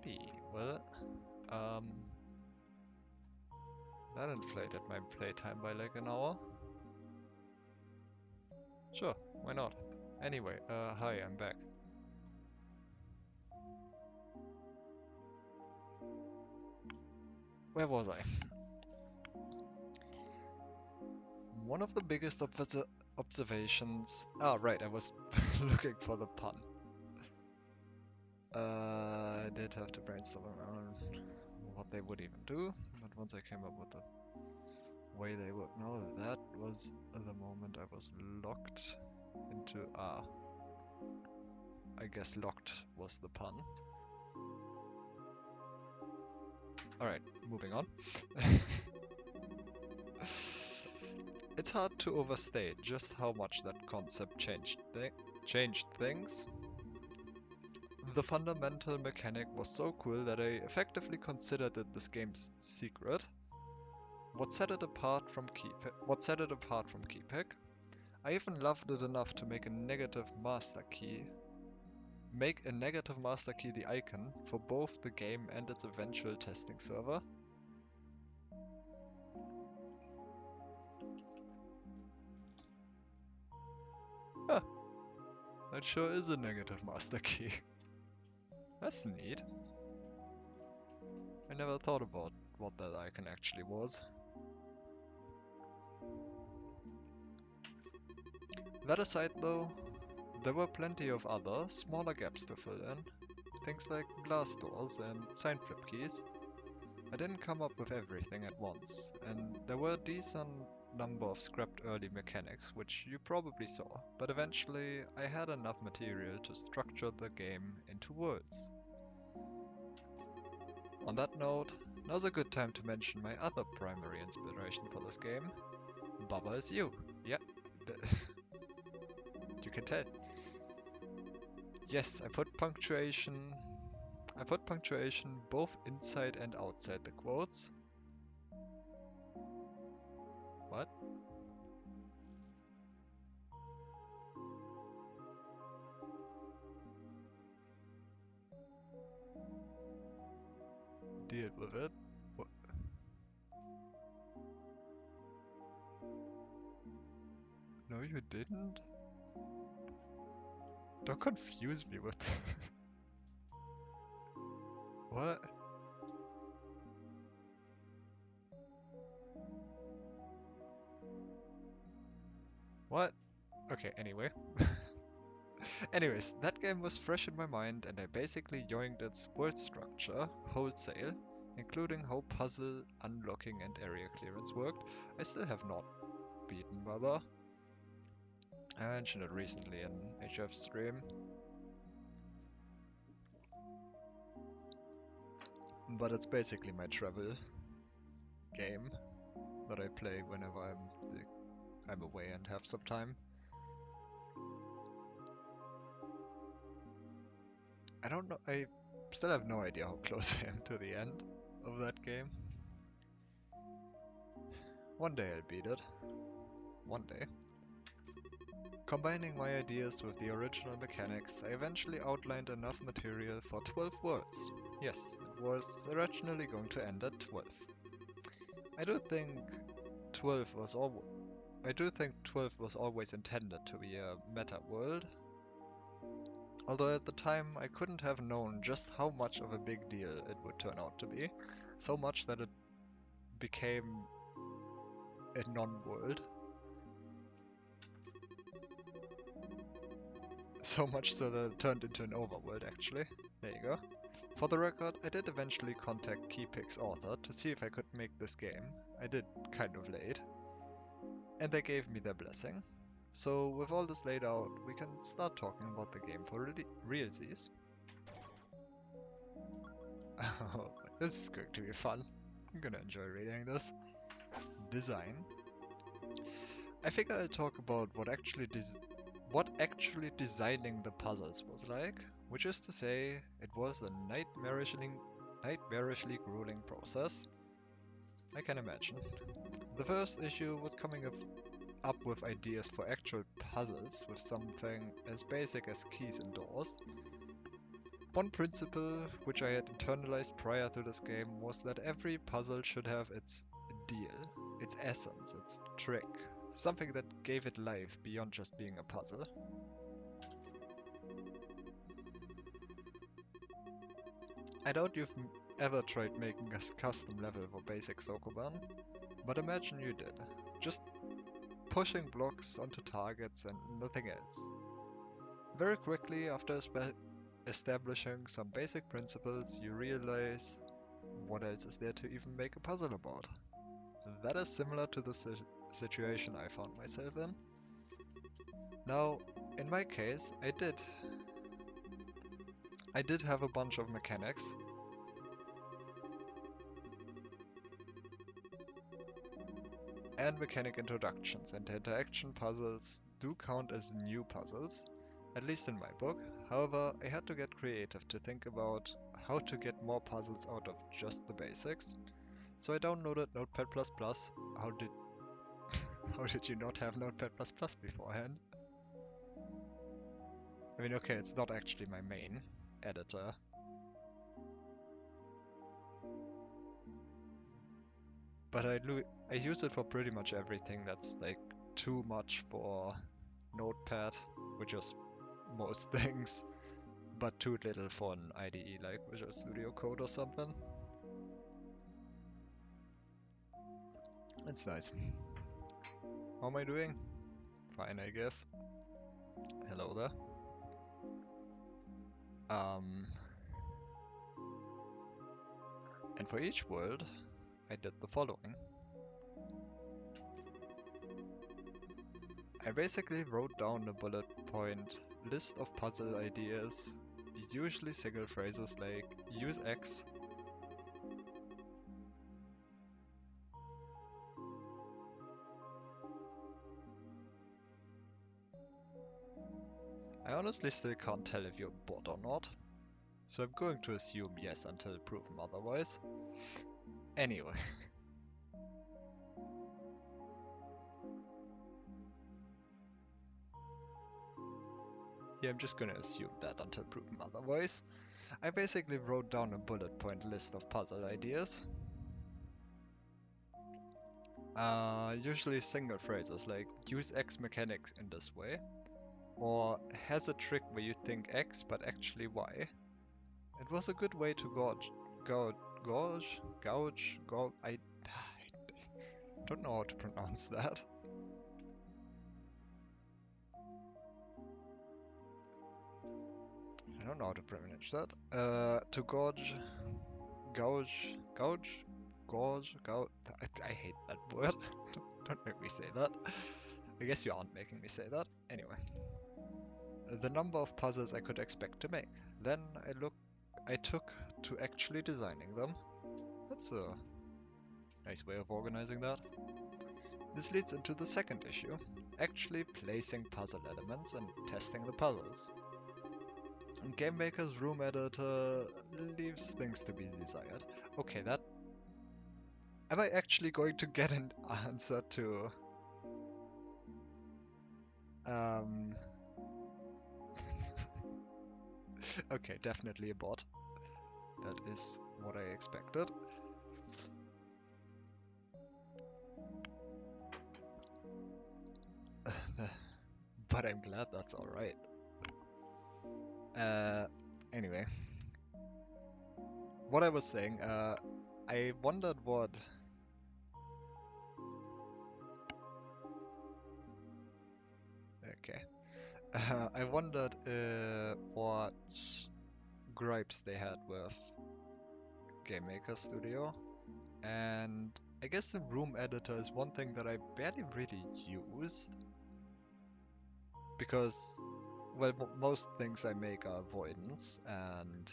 Alrighty, well, that inflated my playtime by like an hour. Sure, why not? Anyway, hi, I'm back. Where was I? One of the biggest observations... Ah, right, I was looking for the pun. I did have to brainstorm around what they would even do, but once I came up with the way they would know, that was the moment I was locked into... Ah, I guess locked was the pun. Alright, moving on. It's hard to overstate just how much that concept changed things. The fundamental mechanic was so cool that I effectively considered it this game's secret. What set it apart from Keypick? I even loved it enough to make a negative master key the icon for both the game and its eventual testing server. Huh. That sure is a negative master key. That's neat. I never thought about what that icon actually was. That aside though, there were plenty of other, smaller gaps to fill in. Things like glass doors and sign flip keys. I didn't come up with everything at once, and there were a decent number of scrapped early mechanics, which you probably saw, but eventually I had enough material to structure the game into worlds. On that note, now's a good time to mention my other primary inspiration for this game. Baba is you. Yeah, you can tell. Yes, I put punctuation both inside and outside the quotes. What? Deal with it. What? No, you didn't? Don't confuse me with... What? What? Okay, anyway. Anyways, that game was fresh in my mind and I basically yoinked its world structure wholesale, including how puzzle, unlocking and area clearance worked. I still have not beaten Baba. I mentioned it recently in HF's stream. But it's basically my travel game that I play whenever I'm away and have some time. I don't know, I still have no idea how close I am to the end of that game. One day I'll beat it. One day. Combining my ideas with the original mechanics, I eventually outlined enough material for 12 worlds. Yes, it was originally going to end at 12. I do think 12 was always intended to be a meta world. Although at the time I couldn't have known just how much of a big deal it would turn out to be. So much that it became a non-world. So much so that it turned into an overworld actually. There you go. For the record, I did eventually contact Keypick's author to see if I could make this game. I did kind of late. And they gave me their blessing. So with all this laid out, we can start talking about the game for realsies. Oh, this is going to be fun. I'm gonna enjoy reading this. Design. I figure I'll talk about what actually designing the puzzles was like, which is to say, it was a nightmarishly grueling process. I can imagine. The first issue was coming up with ideas for actual puzzles with something as basic as keys and doors. One principle which I had internalized prior to this game was that every puzzle should have its deal, its essence, its trick, something that gave it life beyond just being a puzzle. I doubt you've ever tried making a custom level for basic Sokoban, but imagine you did. Just pushing blocks onto targets and nothing else. Very quickly, after establishing some basic principles, you realize what else is there to even make a puzzle about. That is similar to the situation I found myself in. Now, in my case, I did have a bunch of mechanics. And mechanic introductions, and interaction puzzles do count as new puzzles, at least in my book. However, I had to get creative to think about how to get more puzzles out of just the basics. So I downloaded Notepad++. How did how did you not have Notepad++ beforehand? I mean, okay, it's not actually my main editor. But I use it for pretty much everything that's like too much for Notepad, which is most things, but too little for an IDE like Visual Studio Code or something. It's nice. How am I doing? Fine, I guess. Hello there. And for each world, I did the following. I basically wrote down a bullet point list of puzzle ideas, usually single phrases like use X. I honestly still can't tell if you're a bot or not, so I'm going to assume yes until proven otherwise. Anyway. Yeah, I'm just gonna assume that until proven otherwise. I basically wrote down a bullet point list of puzzle ideas. Usually single phrases like use X mechanics in this way, or has a trick where you think X but actually Y. It was a good way to gouge, I don't know how to pronounce that. I don't know how to pronounce that. To gouge, I hate that word. Don't make me say that. I guess you aren't making me say that. Anyway. The number of puzzles I could expect to make. Then I took to actually designing them. That's a nice way of organizing that. This leads into the second issue, actually placing puzzle elements and testing the puzzles. And Game Maker's room editor leaves things to be desired. Okay, that... Am I actually going to get an answer to... Okay, definitely a bot. That is what I expected. But I'm glad that's alright. Anyway. What I was saying, I wondered what... Okay. I wondered what gripes they had with Game Maker Studio. And I guess the room editor is one thing that I barely really used. Because, well, most things I make are avoidance, and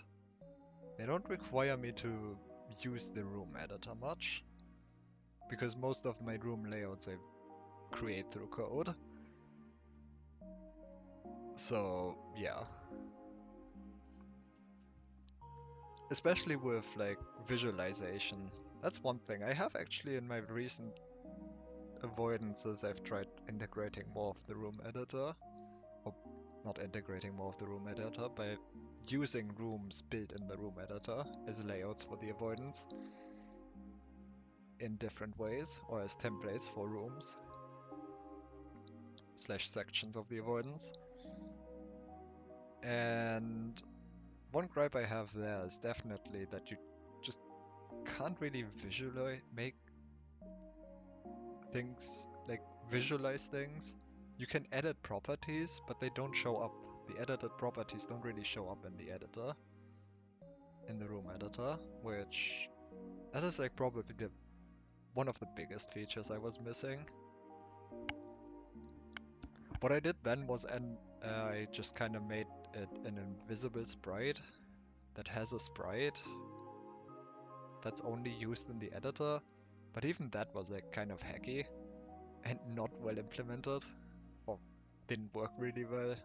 they don't require me to use the room editor much. Because most of my room layouts I create through code. So, yeah. Especially with, like, visualization. That's one thing. I have actually in my recent avoidances, I've tried integrating more of the room editor. Or not integrating more of the room editor, by using rooms built in the room editor as layouts for the avoidance in different ways, or as templates for rooms / sections of the avoidance. And one gripe I have there is definitely that you just can't really make things, like visualize things. You can edit properties, but they don't show up. The edited properties don't really show up in the editor, in the room editor, which that is like probably one of the biggest features I was missing. What I did then was I just kind of made it an invisible sprite that has a sprite that's only used in the editor, but even that was like kind of hacky and not well implemented, or didn't work really well.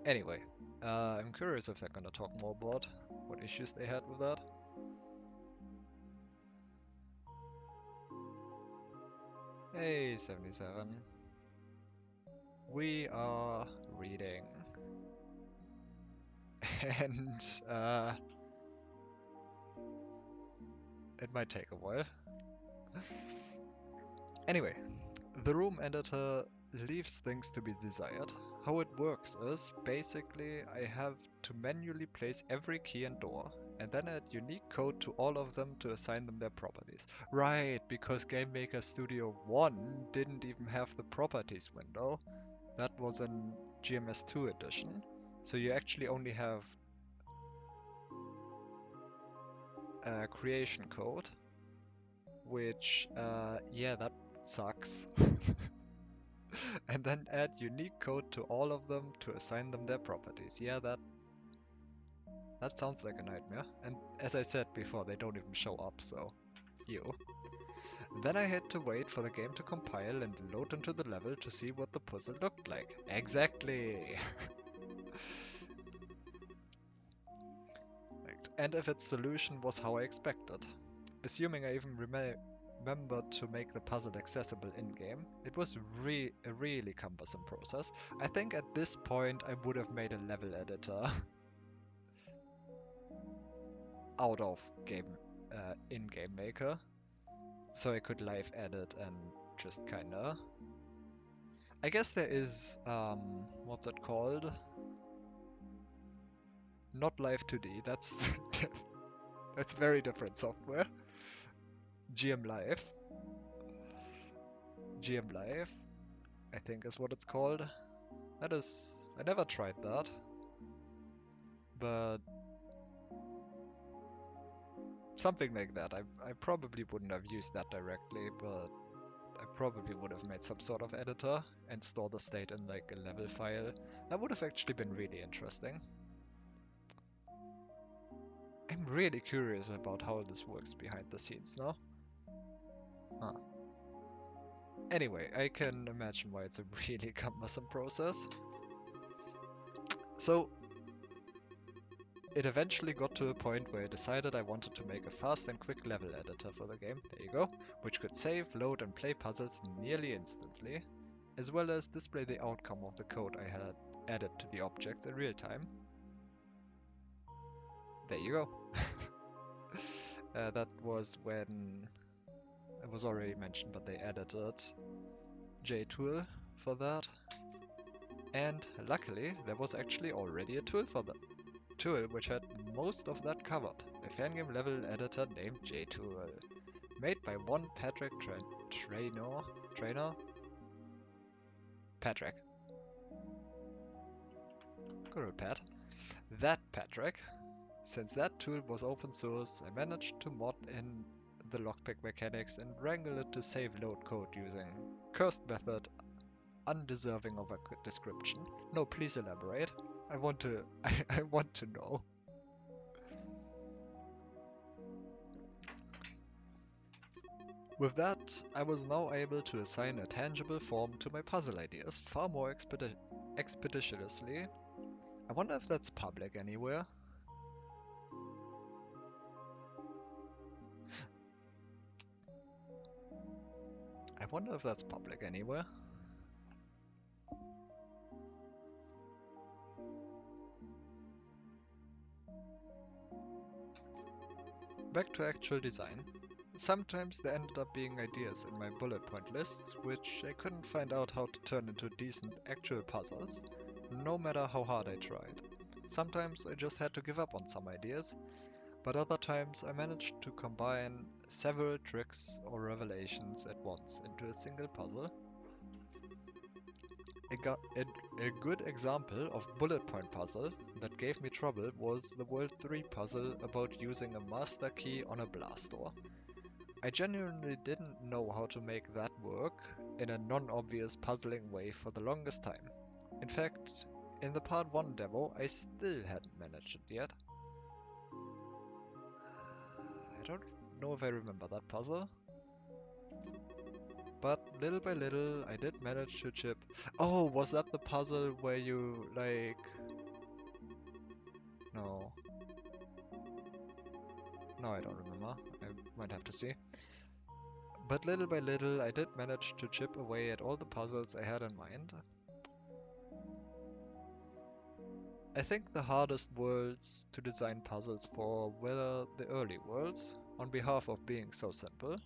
Anyway, I'm curious if they're gonna talk more about what issues they had with that. Hey, 77. We are reading. And, it might take a while. Anyway, the room editor leaves things to be desired. How it works is, basically, I have to manually place every key and door, and then add unique code to all of them to assign them their properties. Right, because Game Maker Studio 1 didn't even have the properties window. That was in GMS2 edition. So you actually only have creation code, which, yeah, that sucks. And then add unique code to all of them to assign them their properties. Yeah, that sounds like a nightmare. And as I said before, they don't even show up, so ew. Then I had to wait for the game to compile and load into the level to see what the puzzle looked like. Exactly! And if its solution was how I expected. Assuming I even remembered to make the puzzle accessible in-game, it was a really cumbersome process. I think at this point I would have made a level editor out of in-game maker, so I could live edit and just kinda... I guess there is, what's it called? Not Live 2D, that's that's very different software. GM Live, I think is what it's called. That is, I never tried that, but something like that. I probably wouldn't have used that directly, but I probably would have made some sort of editor and store the state in like a level file. That would have actually been really interesting. I'm really curious about how this works behind the scenes now. Huh. Anyway, I can imagine why it's a really cumbersome process. So, it eventually got to a point where I decided I wanted to make a fast and quick level editor for the game, there you go, which could save, load and play puzzles nearly instantly, as well as display the outcome of the code I had added to the objects in real time. There you go. That was when, it was already mentioned, but they edited JTool for that. And luckily, there was actually already a tool for that. Tool which had most of that covered. A fangame level editor named JTool. Made by one Patrick Trainer? Patrick. Good old Pat. That Patrick. Since that tool was open source, I managed to mod in the lockpick mechanics and wrangle it to save load code using cursed method undeserving of a description. No, please elaborate. I want to know. With that, I was now able to assign a tangible form to my puzzle ideas far more expeditiously. I wonder if that's public anywhere. back to actual design. Sometimes there ended up being ideas in my bullet point lists which I couldn't find out how to turn into decent actual puzzles, no matter how hard I tried. Sometimes I just had to give up on some ideas, but other times I managed to combine several tricks or revelations at once into a single puzzle. A good example of bullet point puzzle that gave me trouble was the World 3 puzzle about using a master key on a blast door. I genuinely didn't know how to make that work in a non-obvious puzzling way for the longest time. In fact, in the part 1 demo, I still hadn't managed it yet. I don't know if I remember that puzzle. But little by little, I did manage to chip. Oh, was that the puzzle where you, like... No. No, I don't remember. I might have to see. But little by little, I did manage to chip away at all the puzzles I had in mind. I think the hardest worlds to design puzzles for were the early worlds, on behalf of being so simple,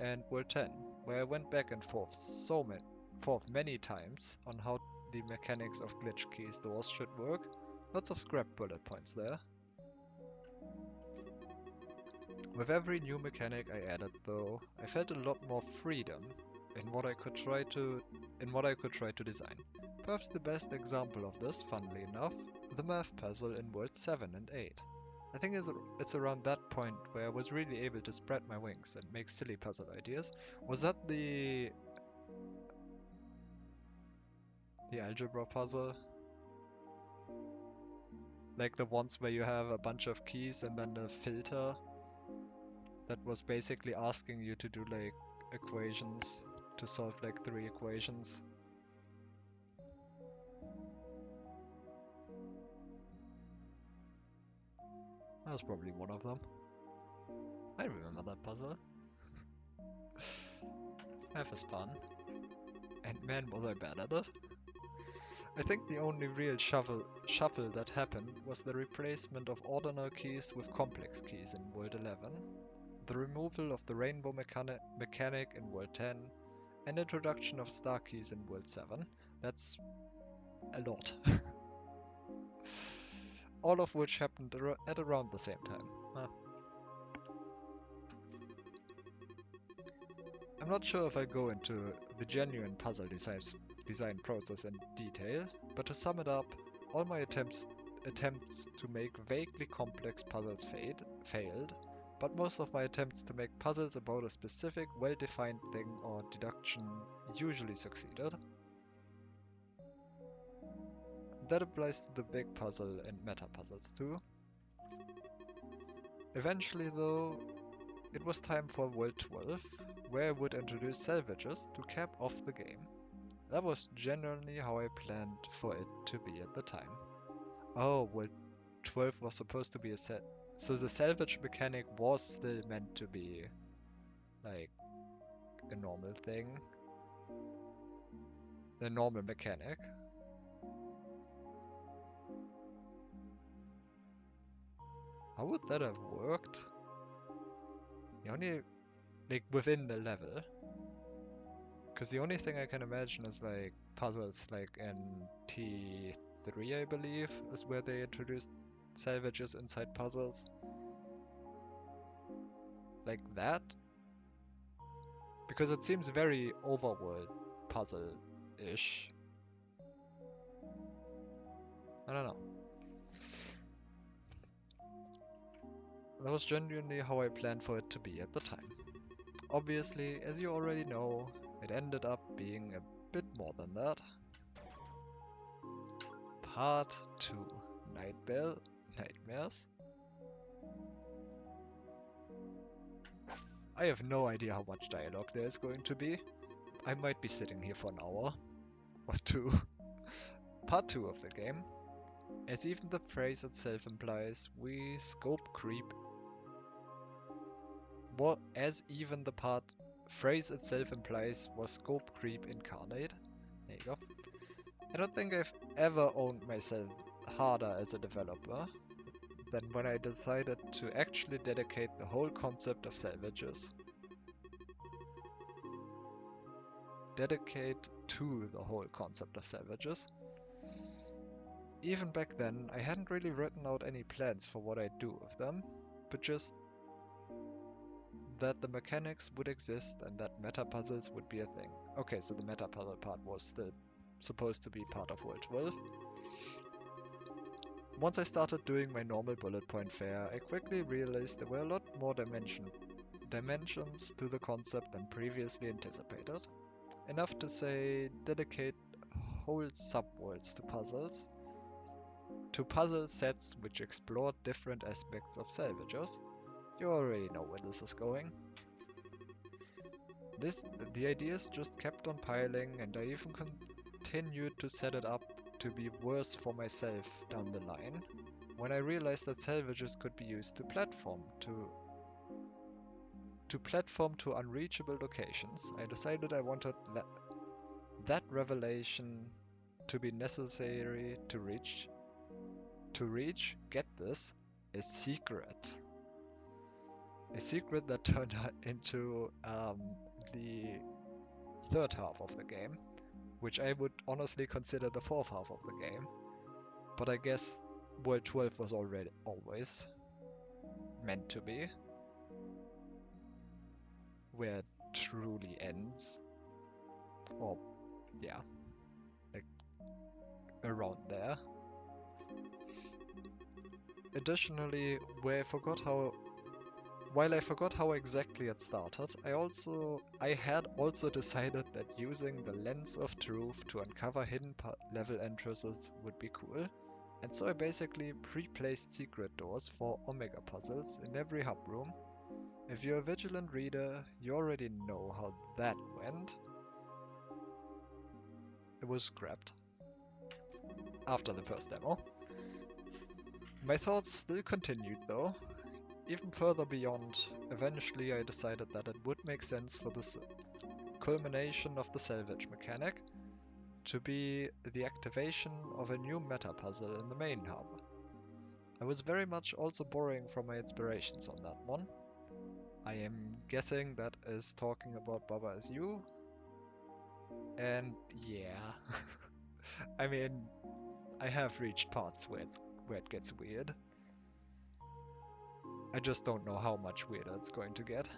and World 10, where I went back and forth many times on how the mechanics of glitch keys doors should work. Lots of scrap bullet points there. With every new mechanic I added though, I felt a lot more freedom in what I could try to design. Perhaps the best example of this, funnily enough, the math puzzle in World 7 and 8. I think it's around that point where I was really able to spread my wings and make silly puzzle ideas. Was that the algebra puzzle? Like the ones where you have a bunch of keys and then a filter that was basically asking you to do like equations, to solve like 3 equations. That was probably one of them. I remember that puzzle. F is fun. And man, was I bad at it. I think the only real shuffle that happened was the replacement of ordinal keys with complex keys in World 11, the removal of the rainbow mechanic in World 10, and introduction of star keys in World 7. That's a lot. All of which happened at around the same time. Huh. I'm not sure if I go into the genuine puzzle design process in detail, but to sum it up, all my attempts to make vaguely complex puzzles failed, but most of my attempts to make puzzles about a specific well-defined thing or deduction usually succeeded. That applies to the big puzzle and meta puzzles too. Eventually though, it was time for World 12, where I would introduce salvages to cap off the game. That was generally how I planned for it to be at the time. Oh, World 12 was supposed to be a set. So the salvage mechanic was still meant to be like a normal thing. A normal mechanic. How would that have worked? Only like within the level. Because the only thing I can imagine is like puzzles like in T3 I believe is where they introduced salvages inside puzzles. Like that? Because it seems very overworld puzzle-ish. I don't know. That was genuinely how I planned for it to be at the time. Obviously, as you already know, it ended up being a bit more than that. Part 2. Nightmares? I have no idea how much dialogue there is going to be. I might be sitting here for an hour or two. Part 2 of the game. As even the phrase itself implies, we scope creep. As even the phrase itself implies, was scope creep incarnate. There you go. I don't think I've ever owned myself harder as a developer than when I decided to actually dedicate the whole concept of salvages. Dedicate to the whole concept of salvages. Even back then, I hadn't really written out any plans for what I'd do with them, but just that the mechanics would exist and that meta puzzles would be a thing. Okay, so the meta puzzle part was still supposed to be part of World 12. Once I started doing my normal bullet point fare, I quickly realized there were a lot more dimensions to the concept than previously anticipated. Enough to say dedicate whole subworlds to puzzle sets which explore different aspects of salvagers. You already know where this is going. The ideas just kept on piling, and I even continued to set it up to be worse for myself down the line, when I realized that salvagers could be used to platform to unreachable locations. I decided I wanted that revelation to be necessary to reach, get this, a secret. A secret that turned into the third half of the game, which I would honestly consider the fourth half of the game. But I guess World 12 was always meant to be where it truly ends. Or, yeah, like around there. Additionally, while I forgot how exactly it started, I had also decided that using the lens of truth to uncover hidden level entrances would be cool, and so I basically pre-placed secret doors for Omega puzzles in every hub room. If you're a vigilant reader, you already know how that went. It was scrapped after the first demo. My thoughts still continued though. Even further beyond, eventually I decided that it would make sense for this culmination of the salvage mechanic to be the activation of a new meta puzzle in the main hub. I was very much also borrowing from my inspirations on that one. I am guessing that is talking about Baba Is You. And yeah, I mean, I have reached parts where it gets weird. I just don't know how much weirder it's going to get.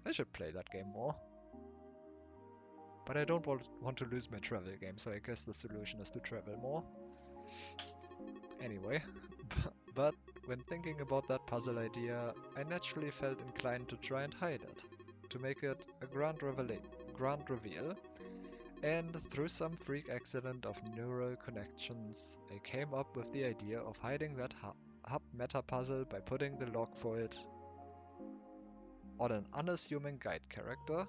I should play that game more. But I don't want to lose my travel game, so I guess the solution is to travel more. Anyway, but when thinking about that puzzle idea, I naturally felt inclined to try and hide it, to make it a grand reveal. And through some freak accident of neural connections, I came up with the idea of hiding that hub meta puzzle by putting the log for it on an unassuming guide character,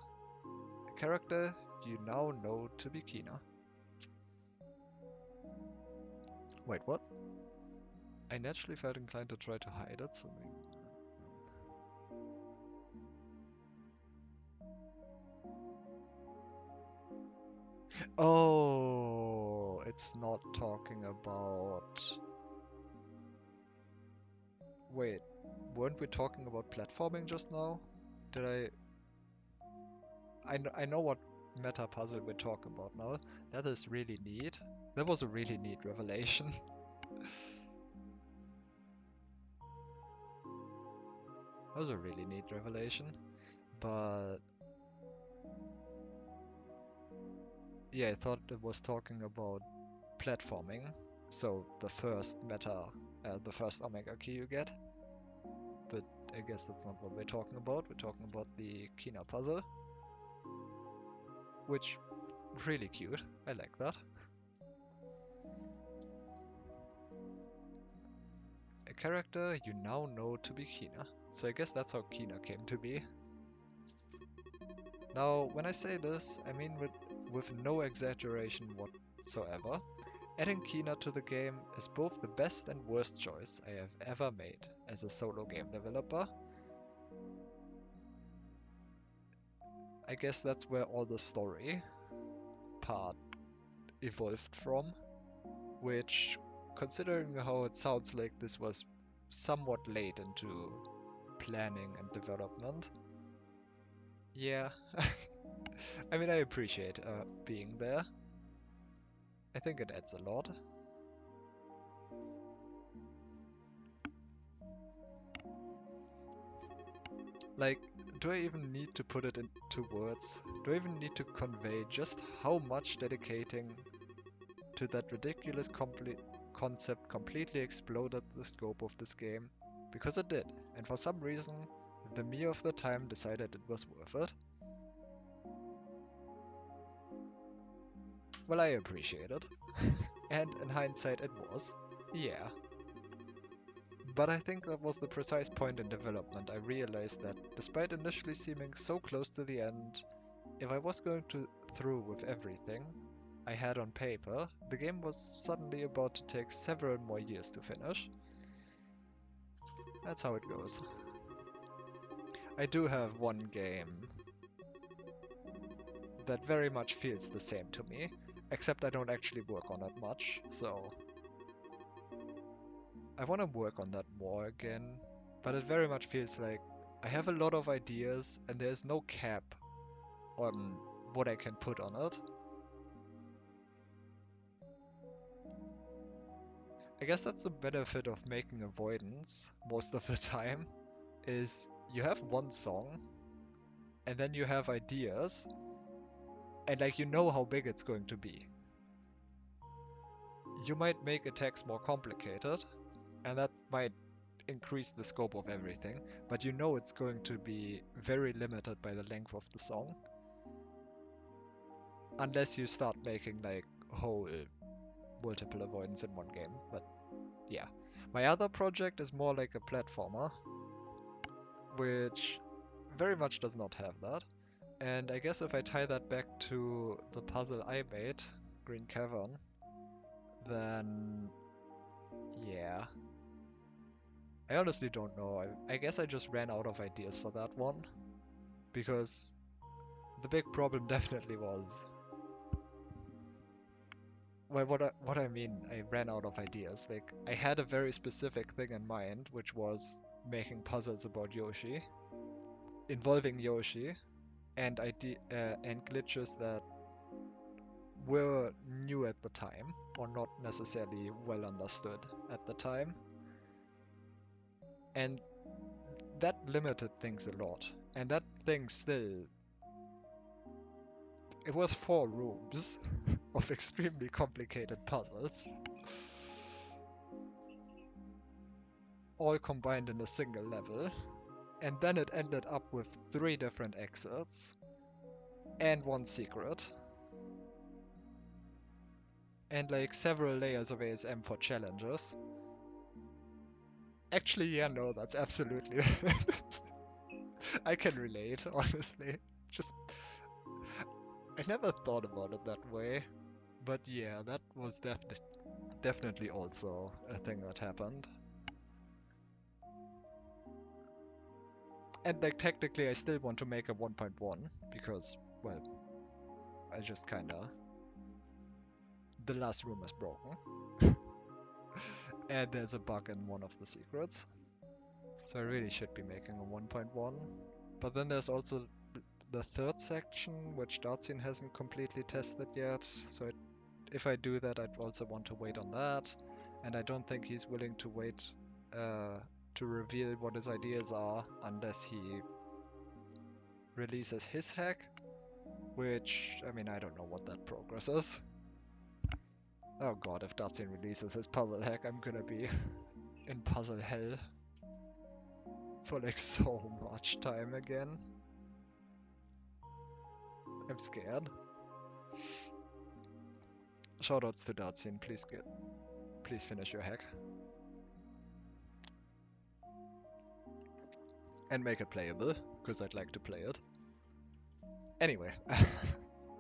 a character you now know to be Kina. Wait, what? I naturally felt inclined to try to hide it, so oh, it's not talking about... Wait, weren't we talking about platforming just now? Did I know what meta puzzle we're talking about now. That is really neat. That was a really neat revelation. That was a really neat revelation. But yeah, I thought it was talking about platforming. So the first the first Omega key you get. But I guess that's not what we're talking about. We're talking about the Kina puzzle. Which, really cute. I like that. A character you now know to be Kina. So I guess that's how Kina came to be. Now, when I say this, I mean with no exaggeration whatsoever. Adding Kina to the game is both the best and worst choice I have ever made as a solo game developer. I guess that's where all the story part evolved from, which, considering how it sounds like this was somewhat late into planning and development, yeah, I mean, I appreciate being there. I think it adds a lot. Like, do I even need to put it into words? Do I even need to convey just how much dedicating to that ridiculous concept completely exploded the scope of this game? Because it did, and for some reason, the me of the time decided it was worth it. Well, I appreciate it. And in hindsight, it was. Yeah. But I think that was the precise point in development. I realized that, despite initially seeming so close to the end, if I was going through with everything I had on paper, the game was suddenly about to take several more years to finish. That's how it goes. I do have one game that very much feels the same to me, except I don't actually work on it much, so I want to work on that more again, but it very much feels like I have a lot of ideas and there's no cap on what I can put on it. I guess that's the benefit of making avoidance most of the time, is you have one song and then you have ideas and like you know how big it's going to be. You might make attacks more complicated and that might increase the scope of everything, but you know it's going to be very limited by the length of the song. Unless you start making like whole multiple avoidance in one game, but yeah. My other project is more like a platformer, which very much does not have that. And I guess if I tie that back to the puzzle I made, Green Cavern, then yeah. I honestly don't know. I guess I just ran out of ideas for that one, because the big problem definitely was, well, what I mean, I ran out of ideas. Like, I had a very specific thing in mind, which was making puzzles about Yoshi, involving Yoshi, and and glitches that were new at the time, or not necessarily well understood at the time. And that limited things a lot. And that thing still, it was 4 rooms of extremely complicated puzzles, all combined in a single level. And then it ended up with 3 different exits and 1 secret. And like several layers of ASM for challenges. Actually, yeah, no, that's absolutely... I can relate, honestly. Just, I never thought about it that way. But yeah, that was definitely also a thing that happened. And like technically I still want to make a 1.1 because, well, I just kinda... The last room is broken. And there's a bug in one of the secrets. So I really should be making a 1.1. But then there's also the third section, which Dartsin hasn't completely tested yet. So if I do that, I'd also want to wait on that. And I don't think he's willing to wait to reveal what his ideas are unless he releases his hack. Which, I mean, I don't know what that progress is. Oh god, if Dartsin releases his puzzle hack, I'm gonna be in puzzle hell for like so much time again. I'm scared. Shoutouts to Dartsin, please finish your hack. And make it playable, because I'd like to play it. Anyway,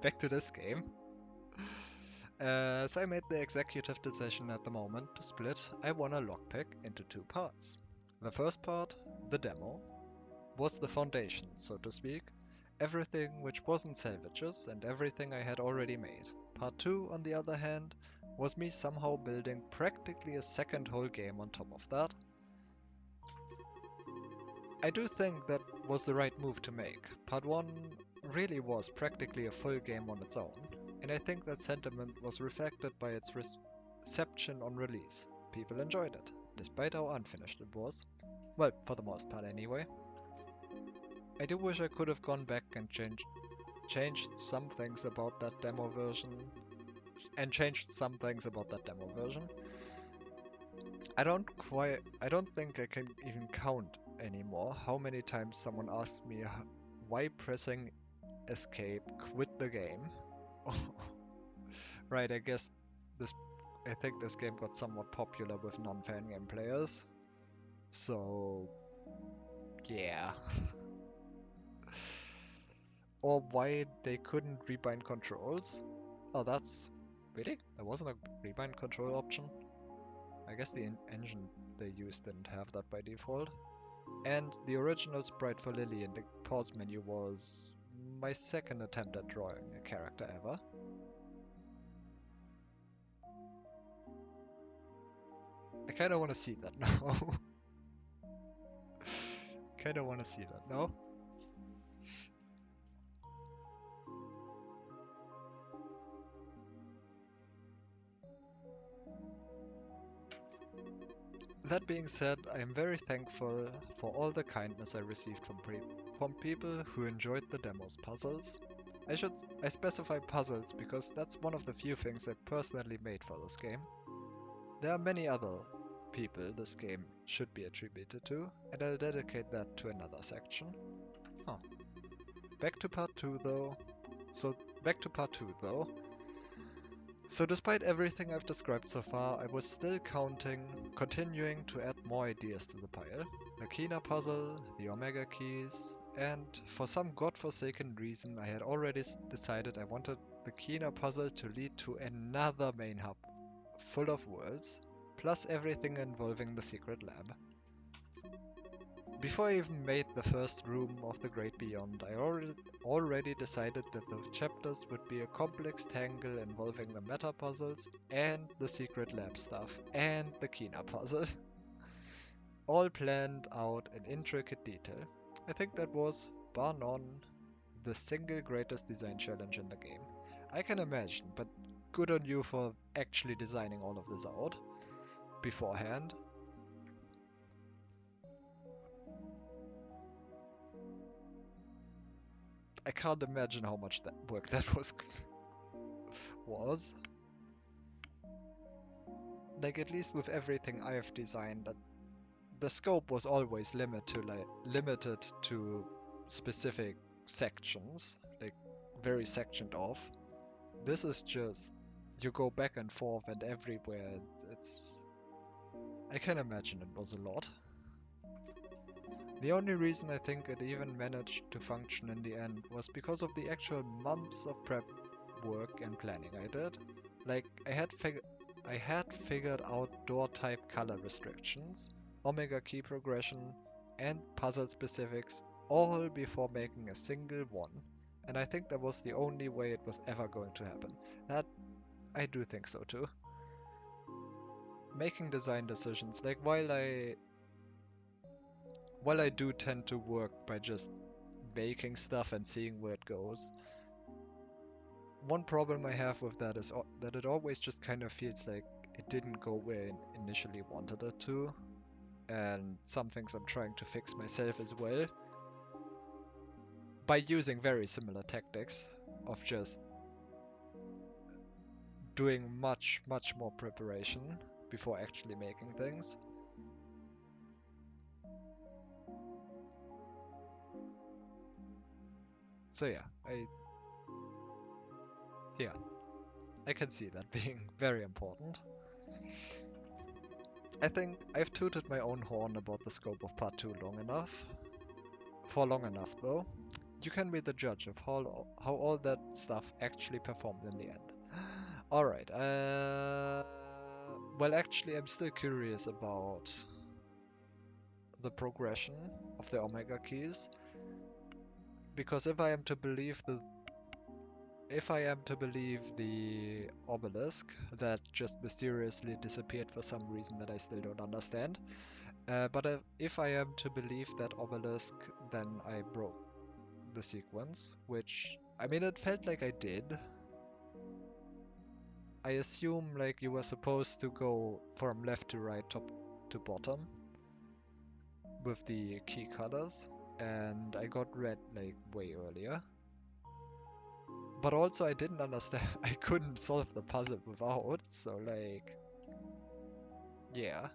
back to this game. So I made the executive decision at the moment to split I Wanna Lockpick into 2 parts. The first part, the demo, was the foundation, so to speak, everything which wasn't salvages and everything I had already made. Part 2, on the other hand, was me somehow building practically a second whole game on top of that. I do think that was the right move to make. Part 1 really was practically a full game on its own, and I think that sentiment was reflected by its reception on release. People enjoyed it, despite how unfinished it was. Well, for the most part anyway. I do wish I could have gone back and changed some things about that demo version. I don't think I can even count anymore how many times someone asked me why pressing escape quit the game. Right, I think this game got somewhat popular with non-fan game players. So, yeah. Or why they couldn't rebind controls. Oh, really? There wasn't a rebind control option? I guess the engine they used didn't have that by default. And the original sprite for Lily in the pause menu was my second attempt at drawing a character ever. I kinda wanna see that now. Kinda wanna see that now. That being said, I am very thankful for all the kindness I received from people who enjoyed the demo's puzzles. I specify puzzles because that's one of the few things I personally made for this game. There are many other people this game should be attributed to, and I'll dedicate that to another section. Oh. Back to part 2 though. So despite everything I've described so far, I was still continuing to add more ideas to the pile. The Kina puzzle, the Omega keys, and for some godforsaken reason I had already decided I wanted the Kina puzzle to lead to another main hub full of worlds, plus everything involving the secret lab. Before I even made the first room of the Great Beyond, I already decided that the chapters would be a complex tangle involving the meta puzzles and the secret lab stuff and the Kina puzzle. All planned out in intricate detail. I think that was, bar none, the single greatest design challenge in the game. I can imagine, but good on you for actually designing all of this out beforehand. I can't imagine how much that work that was. Like, at least with everything I have designed, the scope was always limited to specific sections, like very sectioned off. This is just, you go back and forth and everywhere. I can imagine it was a lot. The only reason I think it even managed to function in the end was because of the actual months of prep work and planning I did. Like, I had figured out door type color restrictions, Omega key progression, and puzzle specifics all before making a single one. And I think that was the only way it was ever going to happen. I do think so too. Making design decisions, like while I do tend to work by just making stuff and seeing where it goes, one problem I have with that is that it always just kind of feels like it didn't go where I initially wanted it to, and some things I'm trying to fix myself as well by using very similar tactics of just doing much more preparation before actually making things. So yeah, I can see that being very important. I think I've tooted my own horn about the scope of part 2 long enough. For long enough though. You can be the judge of how all that stuff actually performed in the end. Alright, well actually I'm still curious about the progression of the Omega keys. Because if I am to believe if I am to believe the obelisk that just mysteriously disappeared for some reason that I still don't understand. But if I am to believe that obelisk, then I broke the sequence, which, I mean, it felt like I did. I assume like you were supposed to go from left to right, top to bottom with the key colors, and I got red like way earlier. But also I didn't understand, I couldn't solve the puzzle without, so like, yeah.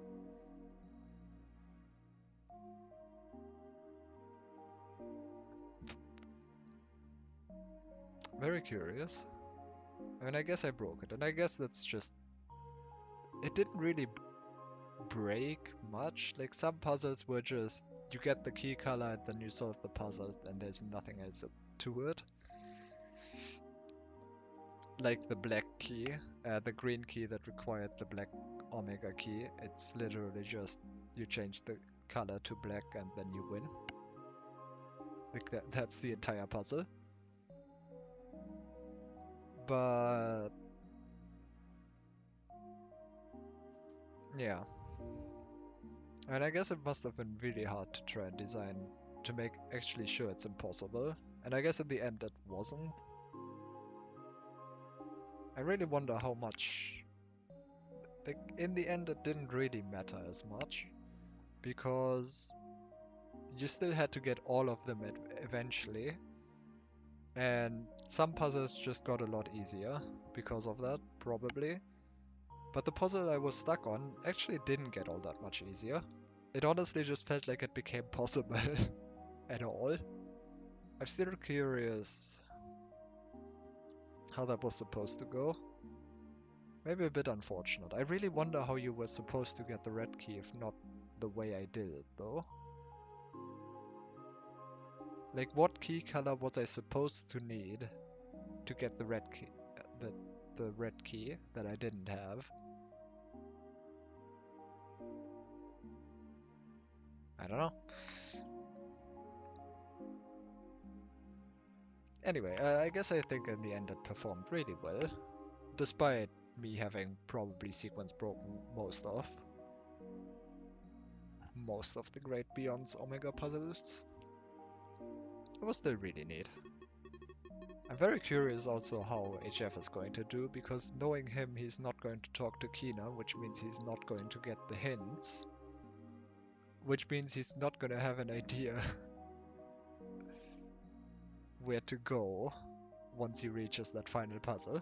Very curious. I mean, I guess I broke it, and I guess that's just, it didn't really break much. Like some puzzles were just, you get the key color and then you solve the puzzle and there's nothing else to it. Like the black key, the green key that required the black omega key, it's literally just, you change the color to black and then you win. Like that's the entire puzzle. But yeah, and I guess it must have been really hard to try and design to make actually sure it's impossible. And I guess in the end it wasn't. I really wonder how much, like in the end it didn't really matter as much because you still had to get all of them eventually, and some puzzles just got a lot easier because of that, probably. But the puzzle I was stuck on actually didn't get all that much easier. It honestly just felt like it became possible at all. I'm still curious how that was supposed to go. Maybe a bit unfortunate. I really wonder how you were supposed to get the red key if not the way I did it, though. Like, what key color was I supposed to need to get the red key, the red key that I didn't have? I don't know. Anyway, I guess I think in the end it performed really well, despite me having probably sequence broken most of the Great Beyond's Omega puzzles. It was still really neat. I'm very curious also how HF is going to do, because knowing him, he's not going to talk to Kina, which means he's not going to get the hints, which means he's not going to have an idea where to go once he reaches that final puzzle.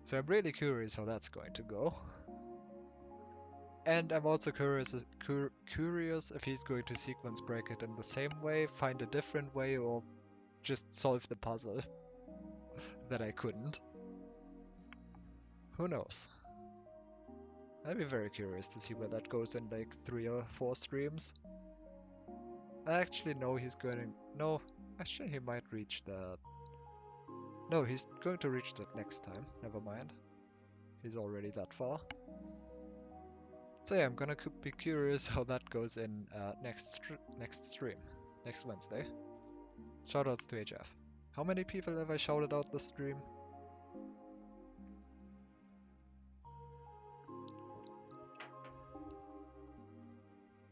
So I'm really curious how that's going to go. And I'm also curious if he's going to sequence break it in the same way, find a different way, or just solve the puzzle that I couldn't. Who knows? I'd be very curious to see where that goes in like 3 or 4 streams. I actually know he's going. No, actually he might reach that. No, he's going to reach that next time. Never mind. He's already that far. So yeah, I'm gonna be curious how that goes in next stream, next Wednesday. Shoutouts to HF. How many people have I shouted out this stream?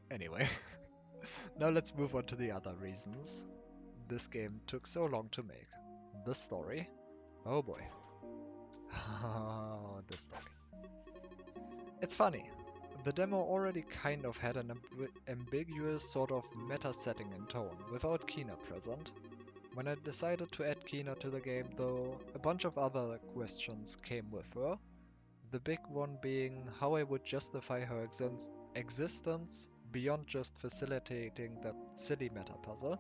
Anyway, now let's move on to the other reasons this game took so long to make. The story. Oh boy. Oh, the story. It's funny. The demo already kind of had an ambiguous sort of meta setting and tone without Kina present. When I decided to add Kina to the game, though, a bunch of other questions came with her. The big one being how I would justify her existence beyond just facilitating that silly meta puzzle.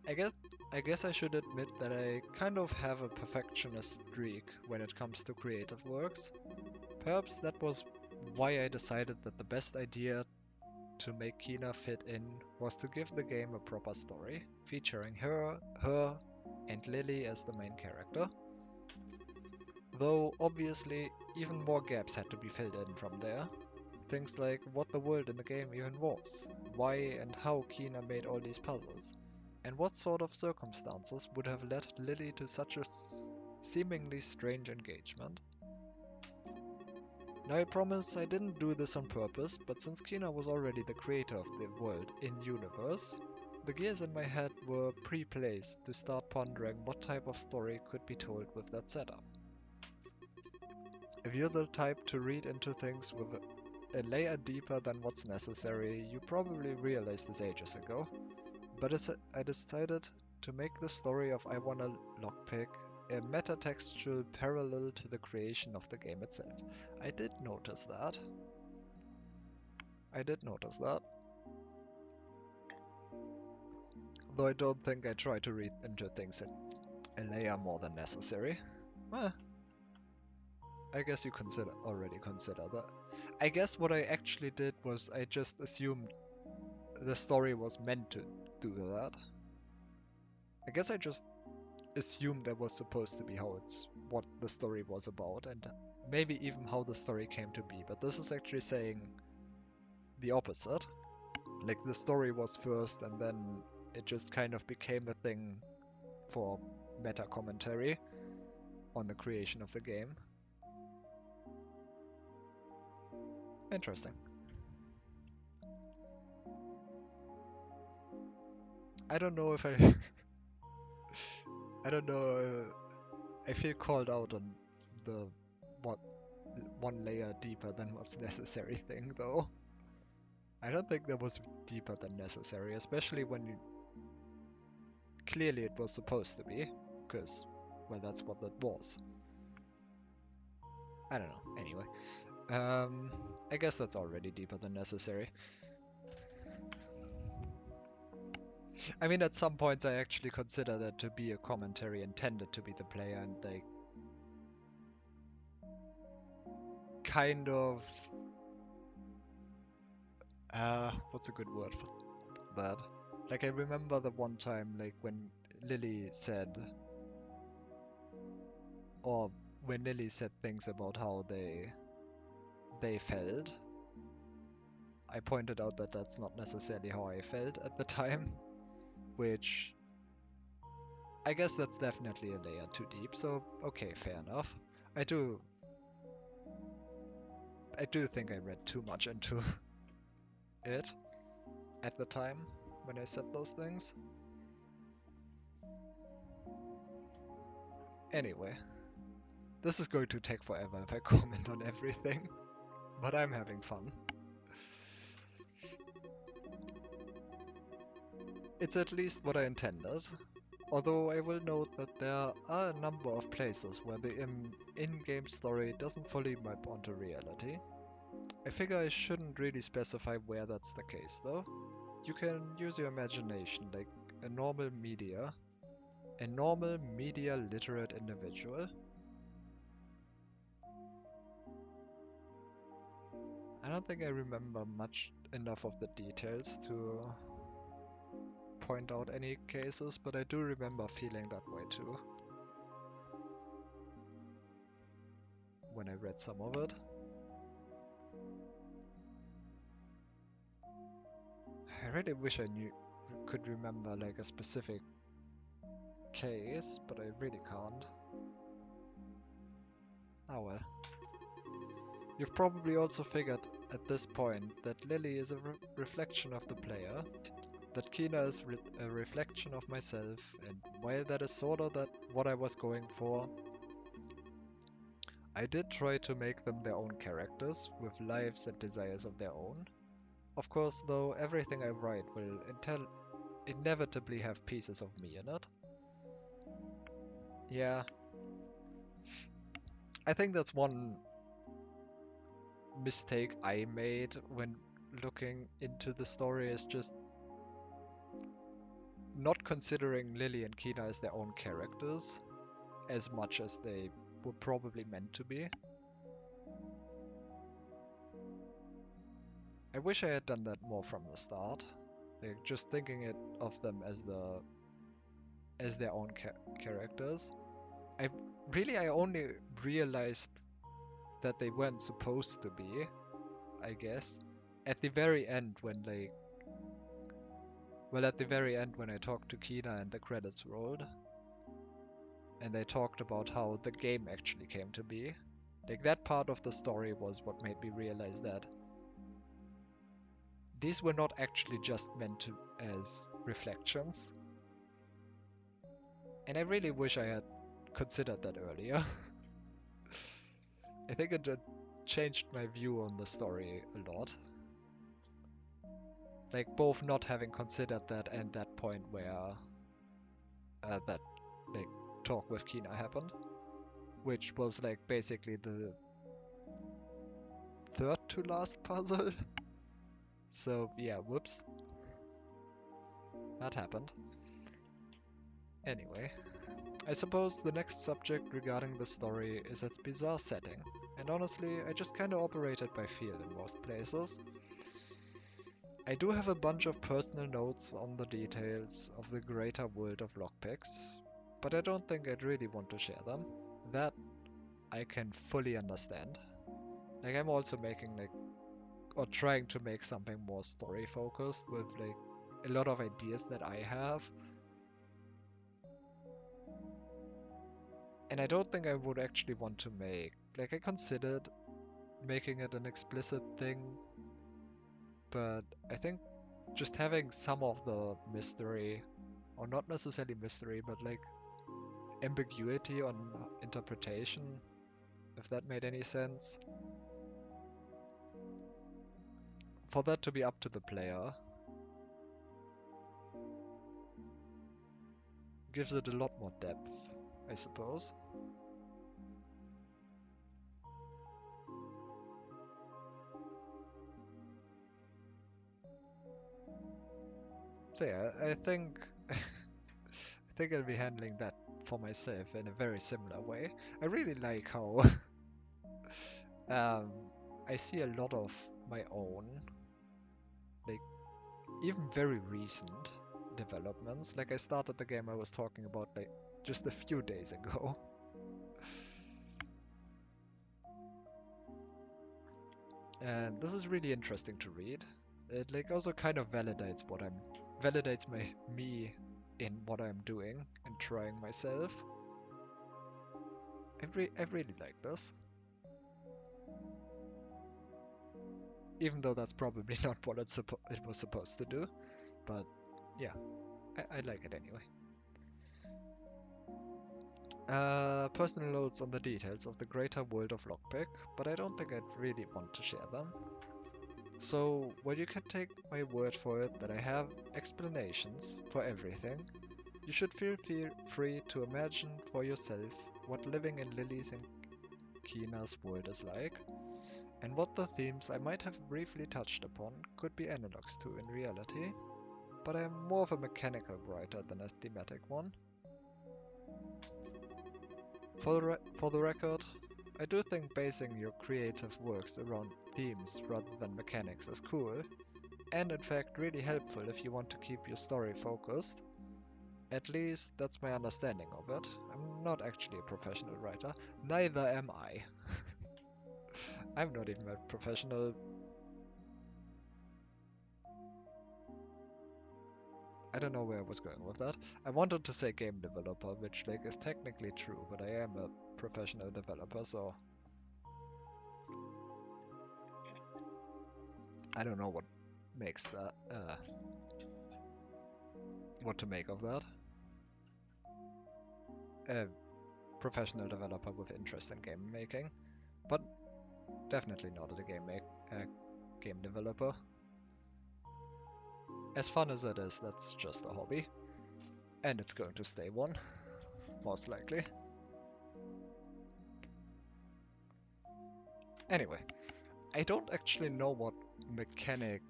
I guess I should admit that I kind of have a perfectionist streak when it comes to creative works. Perhaps that was why I decided that the best idea to make Kina fit in was to give the game a proper story, featuring her, and Lily as the main character. Though obviously even more gaps had to be filled in from there. Things like what the world in the game even was, why and how Kina made all these puzzles, And what sort of circumstances would have led Lily to such a seemingly strange engagement? Now I promise I didn't do this on purpose, but since Kina was already the creator of the world in-universe, the gears in my head were pre-placed to start pondering what type of story could be told with that setup. If you're the type to read into things with a layer deeper than what's necessary, you probably realized this ages ago. But I decided to make the story of I Wanna Lockpick a metatextual parallel to the creation of the game itself. I did notice that. Though I don't think I try to read into things in a layer more than necessary. Eh, I guess you already consider that. I guess what I actually did was I just assumed the story was meant to do that. I guess I just assumed that was supposed to be what the story was about, and maybe even how the story came to be, but this is actually saying the opposite. Like the story was first and then it just kind of became a thing for meta commentary on the creation of the game. Interesting. I don't know if I I don't know, I feel called out on the what one layer deeper than what's necessary thing though. I don't think that was deeper than necessary, especially when clearly it was supposed to be, because, well, that's what that was. I don't know. Anyway, I guess that's already deeper than necessary. I mean, at some points I actually consider that to be a commentary intended to be the player, and they kind of, what's a good word for that? Like, I remember the one time, like, when Lily said, or when Lily said things about how they felt, I pointed out that that's not necessarily how I felt at the time, which I guess that's definitely a layer too deep, so okay, fair enough. I do think I read too much into it at the time when I said those things. Anyway, this is going to take forever if I comment on everything, but I'm having fun. It's at least what I intended, although I will note that there are a number of places where the in-game story doesn't fully map onto reality. I figure I shouldn't really specify where that's the case though. You can use your imagination like a normal media literate individual. I don't think I remember enough of the details to point out any cases, but I do remember feeling that way too when I read some of it. I really wish I could remember like a specific case, but I really can't. Oh well. You've probably also figured at this point that Lily is a reflection of the player, that Kina is a reflection of myself, and while that is sort of what I was going for, I did try to make them their own characters, with lives and desires of their own. Of course, though, everything I write will inevitably have pieces of me in it. Yeah. I think that's one mistake I made when looking into the story, is just not considering Lily and Kina as their own characters as much as they were probably meant to be. I wish I had done that more from the start. Like just thinking of them as their own characters. I only realized that they weren't supposed to be, I guess, at the very end when Well, at the very end when I talked to Kina and the credits rolled, and they talked about how the game actually came to be, like that part of the story was what made me realize that these were not actually just meant to as reflections. And I really wish I had considered that earlier. I think it changed my view on the story a lot. Like both not having considered that and that point where that like talk with Kina happened, which was like basically the third to last puzzle. So yeah, whoops, that happened. Anyway, I suppose the next subject regarding the story is its bizarre setting, and honestly, I just kinda operated by feel in most places. I do have a bunch of personal notes on the details of the greater world of lockpicks, but I don't think I'd really want to share them. That I can fully understand. Like I'm also making like or trying to make something more story focused with like a lot of ideas that I have. And I don't think I would actually want to make like I considered making it an explicit thing, but I think just having some of the mystery, or not necessarily mystery, but like ambiguity on interpretation, if that made any sense, for that to be up to the player gives it a lot more depth, I suppose. So yeah, I think I think I'll be handling that for myself in a very similar way. I really like how um, I see a lot of my own, like even very recent developments. Like I started the game I was talking about like just a few days ago. And this is really interesting to read. It like also kind of validates me in what I'm doing and trying myself. I really like this. Even though that's probably not what it was supposed to do. But yeah, I like it anyway. Personal notes on the details of the greater world of Lockpick, but I don't think I'd really want to share them. So, well, you can take my word for it that I have explanations for everything. You should feel free to imagine for yourself what living in Lily's and Kina's world is like, and what the themes I might have briefly touched upon could be analogues to in reality, but I'm more of a mechanical writer than a thematic one. For the record, I do think basing your creative works around themes rather than mechanics is cool, and in fact really helpful if you want to keep your story focused. At least that's my understanding of it. I'm not actually a professional writer, neither am I. I'm not even a professional. I don't know where I was going with that. I wanted to say game developer, which like is technically true, but I am a professional developer, so I don't know what makes that what to make of that. A professional developer with interest in game making, but definitely not a game developer. As fun as it is, that's just a hobby, and it's going to stay one, most likely. Anyway, I don't actually know what mechanic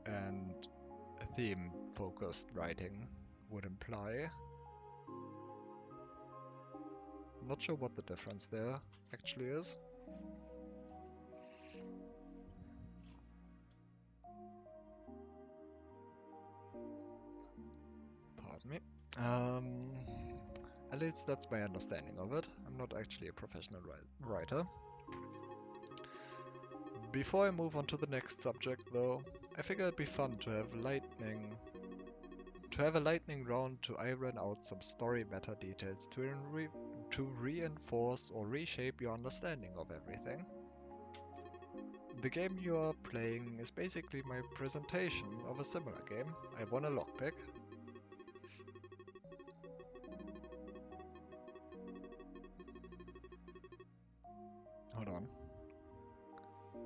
and theme focused writing would imply. I'm not sure what the difference there actually is. Pardon me. At least that's my understanding of it. I'm not actually a professional writer. Before I move on to the next subject though, I figure it'd be fun to have a lightning round to iron out some story meta details to reinforce or reshape your understanding of everything. The game you are playing is basically my presentation of a similar game. I won a lockpick. Hold on.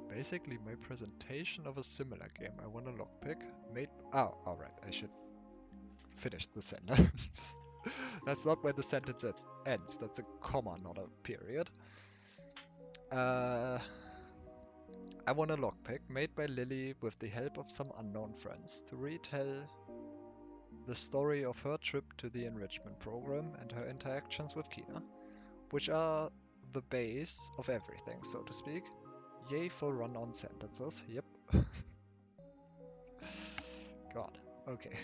Basically my presentation of a similar game. I won a lockpick. Alright, I should finish the sentence. That's not where the sentence ends. That's a comma, not a period. I won a lockpick made by Lily with the help of some unknown friends to retell the story of her trip to the enrichment program and her interactions with Kina, which are the base of everything, so to speak. Yay for run-on sentences. Yep. God. Okay.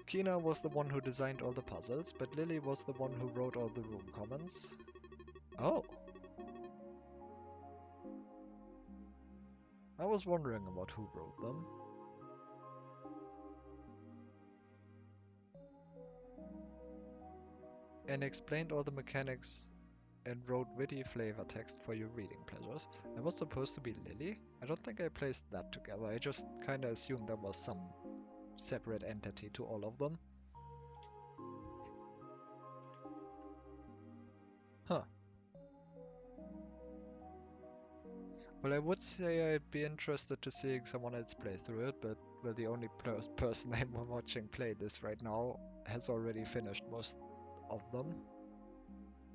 Kina was the one who designed all the puzzles, but Lily was the one who wrote all the room comments. Oh. I was wondering about who wrote them. And explained all the mechanics and wrote witty flavor text for your reading pleasures. That was supposed to be Lily? I don't think I placed that together. I just kinda assumed there was some separate entity to all of them. Huh. Well, I would say I'd be interested to seeing someone else play through it, but well, the only person I'm watching play this right now has already finished most of them.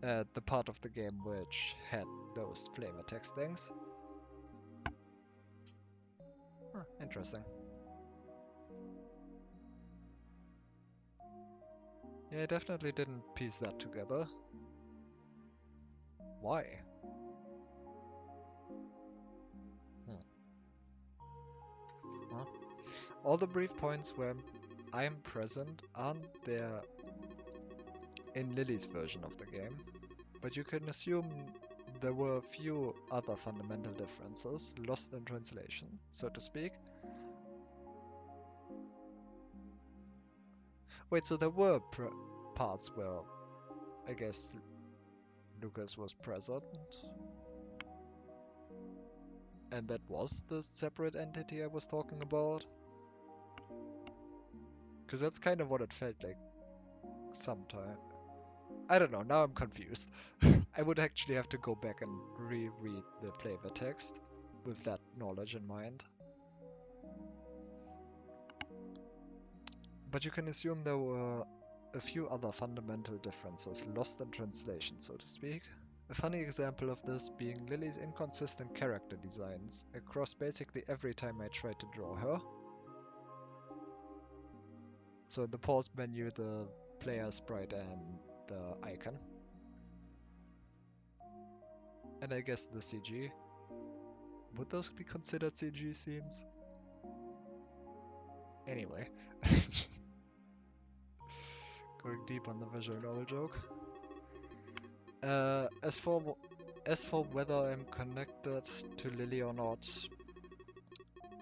The part of the game which had those flavor text things. Huh, interesting. Yeah, I definitely didn't piece that together. Why? Huh? All the brief points where I'm present aren't there in Lily's version of the game, but you can assume there were a few other fundamental differences lost in translation, so to speak. Wait, so there were parts where I guess Lucas was present, and that was the separate entity I was talking about? Because that's kind of what it felt like sometime. I don't know, now I'm confused. I would actually have to go back and reread the flavor text with that knowledge in mind. But you can assume there were a few other fundamental differences lost in translation, so to speak. A funny example of this being Lily's inconsistent character designs across basically every time I tried to draw her. So in the pause menu, the player sprite and the icon. And I guess the CG. Would those be considered CG scenes? Anyway. Going deep on the visual novel joke. As for whether I'm connected to Lily or not,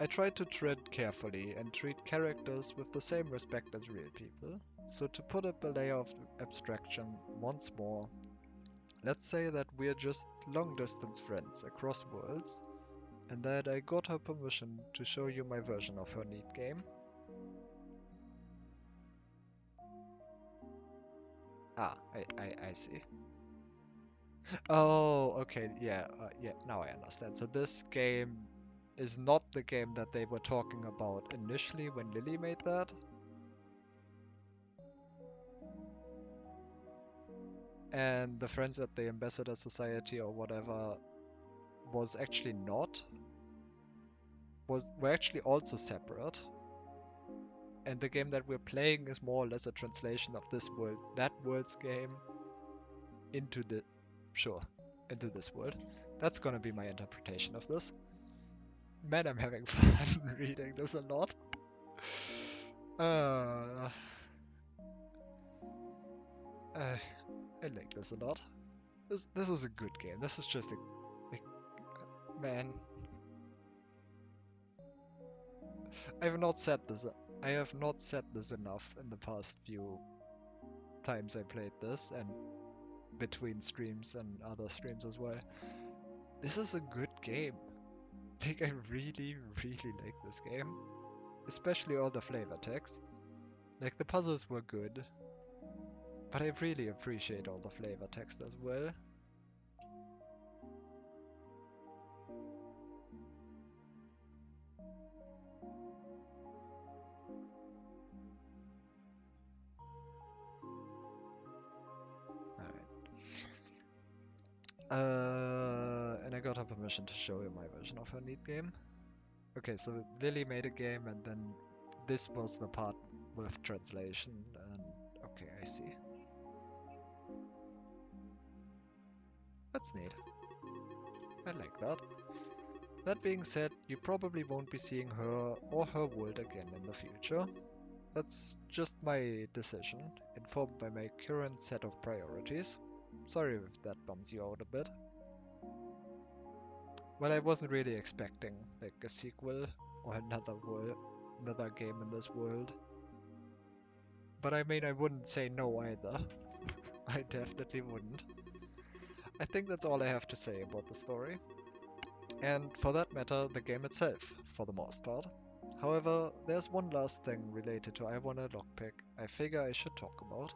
I try to tread carefully and treat characters with the same respect as real people. So to put up a layer of abstraction once more, let's say that we're just long-distance friends across worlds, and that I got her permission to show you my version of her neat game. Ah, I see. Oh, okay, yeah, now I understand. So this game is not the game that they were talking about initially when Lily made that? And the Friends at the Ambassador Society or whatever was actually not? Were actually also separate? And the game that we're playing is more or less a translation of this world, that world's game, into into this world. That's gonna be my interpretation of this. Man, I'm having fun reading this a lot. I like this a lot. This is a good game. This is just a man. I have not said this. I have not said this enough in the past few times I played this, and between streams and other streams as well. This is a good game. Like, I really, really like this game. Especially all the flavor text. Like, the puzzles were good, but I really appreciate all the flavor text as well. Alright. And I got her permission to show you my version of her neat game. Okay, so Lily made a game, and then this was the part with translation, and okay, I see. That's neat. I like that. That being said, you probably won't be seeing her or her world again in the future. That's just my decision, informed by my current set of priorities. Sorry if that bums you out a bit. Well, I wasn't really expecting like a sequel or another game in this world. But I mean, I wouldn't say no either. I definitely wouldn't. I think that's all I have to say about the story. And for that matter, the game itself, for the most part. However, there's one last thing related to I Wanna Lockpick I figure I should talk about.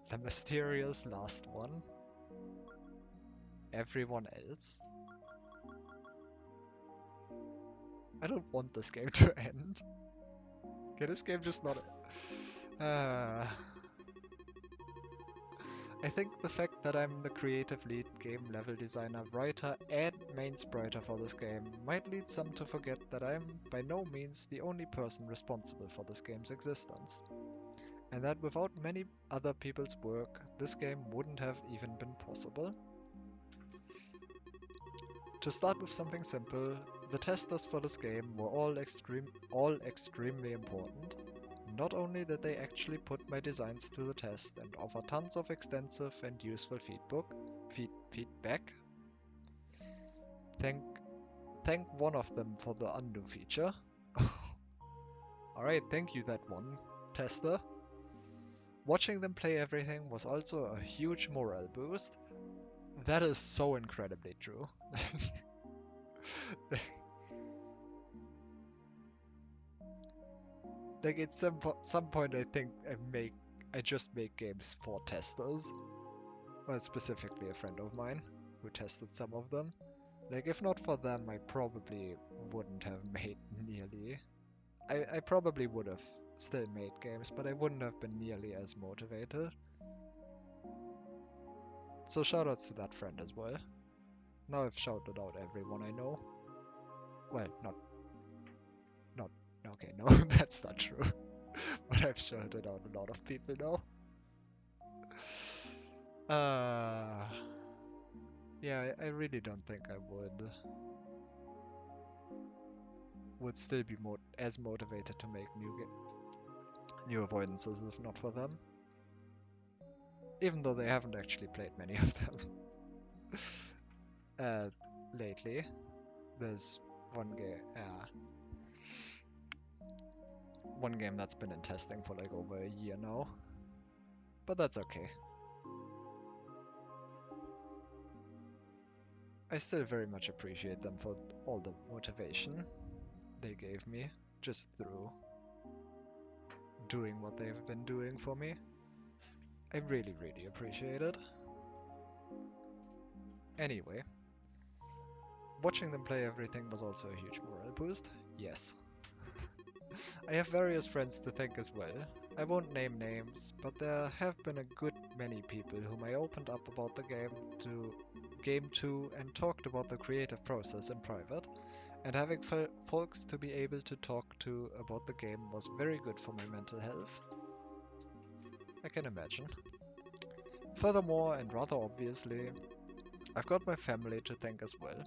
The mysterious last one. Everyone else. I don't want this game to end. Can this game just not... I think the fact that I'm the creative lead, game level designer, writer, and main spriter for this game might lead some to forget that I'm by no means the only person responsible for this game's existence. And that without many other people's work, this game wouldn't have even been possible. To start with something simple, the testers for this game were all extremely important. Not only did they actually put my designs to the test and offer tons of extensive and useful feedback. Thank one of them for the undo feature. Alright, thank you that one, tester. Watching them play everything was also a huge morale boost. That is so incredibly true. Like at some point I think I just make games for testers. Well, specifically a friend of mine who tested some of them. Like if not for them, I probably wouldn't have made nearly. I probably would have still made games, but I wouldn't have been nearly as motivated. So shoutouts to that friend as well. Now I've shouted out everyone I know. Well, not, okay, no, that's not true. But I've shouted out a lot of people now. Yeah, I really don't think I would still be as motivated to make new avoidances if not for them. Even though they haven't actually played many of them. Lately. There's one game that's been in testing for like over a year now. But that's okay. I still very much appreciate them for all the motivation they gave me just through doing what they've been doing for me. I really, really appreciate it. Anyway, watching them play everything was also a huge morale boost. Yes. I have various friends to thank as well. I won't name names, but there have been a good many people whom I opened up about the game to and talked about the creative process in private, and having folks to be able to talk to about the game was very good for my mental health. I can imagine. Furthermore, and rather obviously, I've got my family to thank as well.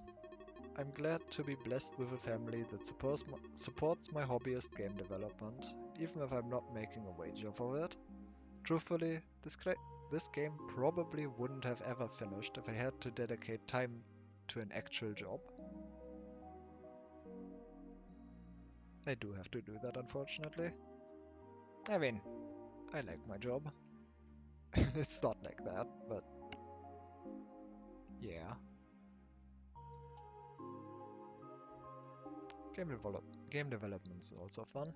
I'm glad to be blessed with a family that supports my hobbyist game development, even if I'm not making a wage off of it. Truthfully, this game probably wouldn't have ever finished if I had to dedicate time to an actual job. I do have to do that, unfortunately. I mean, I like my job. It's not like that, but yeah. Game development is also fun.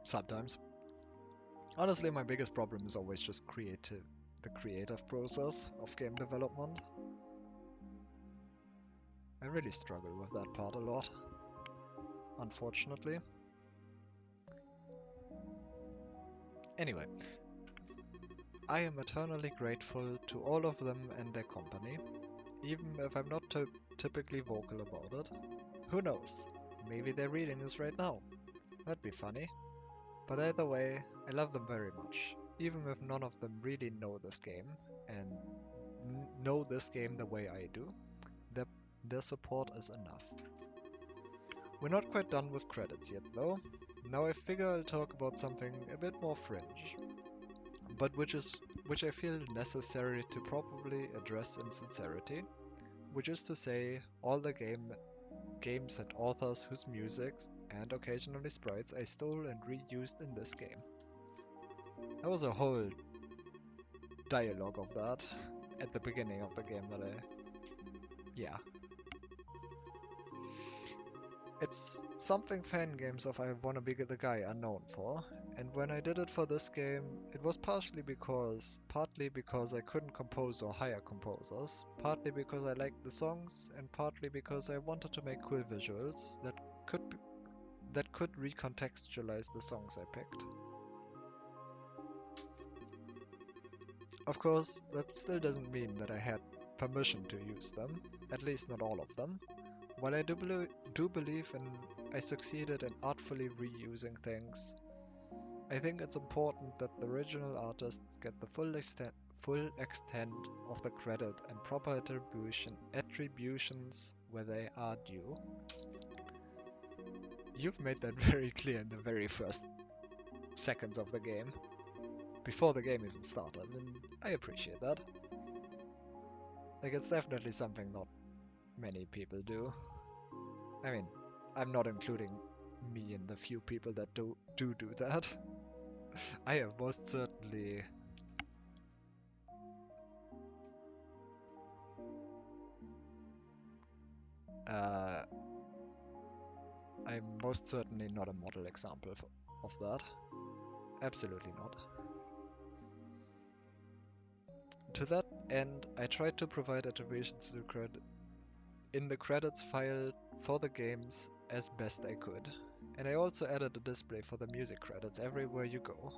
Sometimes. Honestly, my biggest problem is always just the creative process of game development. I really struggle with that part a lot, unfortunately. Anyway, I am eternally grateful to all of them and their company, even if I'm not typically vocal about it. Who knows? Maybe they're reading this right now. That'd be funny. But either way, I love them very much, even if none of them really know this game and know this game the way I do. Their, their support is enough. We're not quite done with credits yet though. Now I figure I'll talk about something a bit more fringe, but which I feel necessary to properly address in sincerity, which is to say all the games and authors whose music and occasionally sprites I stole and reused in this game. There was a whole dialogue of that at the beginning of the game that yeah. It's something fan games of I Wanna Be the Guy are known for, and when I did it for this game, it was partly because I couldn't compose or hire composers, partly because I liked the songs, and partly because I wanted to make cool visuals that could recontextualize the songs I picked. Of course, that still doesn't mean that I had permission to use them, at least not all of them. While I do believe I succeeded in artfully reusing things, I think it's important that the original artists get the full extent of the credit and proper attributions where they are due. You've made that very clear in the very first seconds of the game, before the game even started, and I appreciate that. Like, it's definitely something not many people do. I mean, I'm not including me in the few people that do that. I have most certainly I'm most certainly not a model example of that. Absolutely not. To that end, I tried to provide attributions in the credits file for the games as best I could, and I also added a display for the music credits everywhere you go,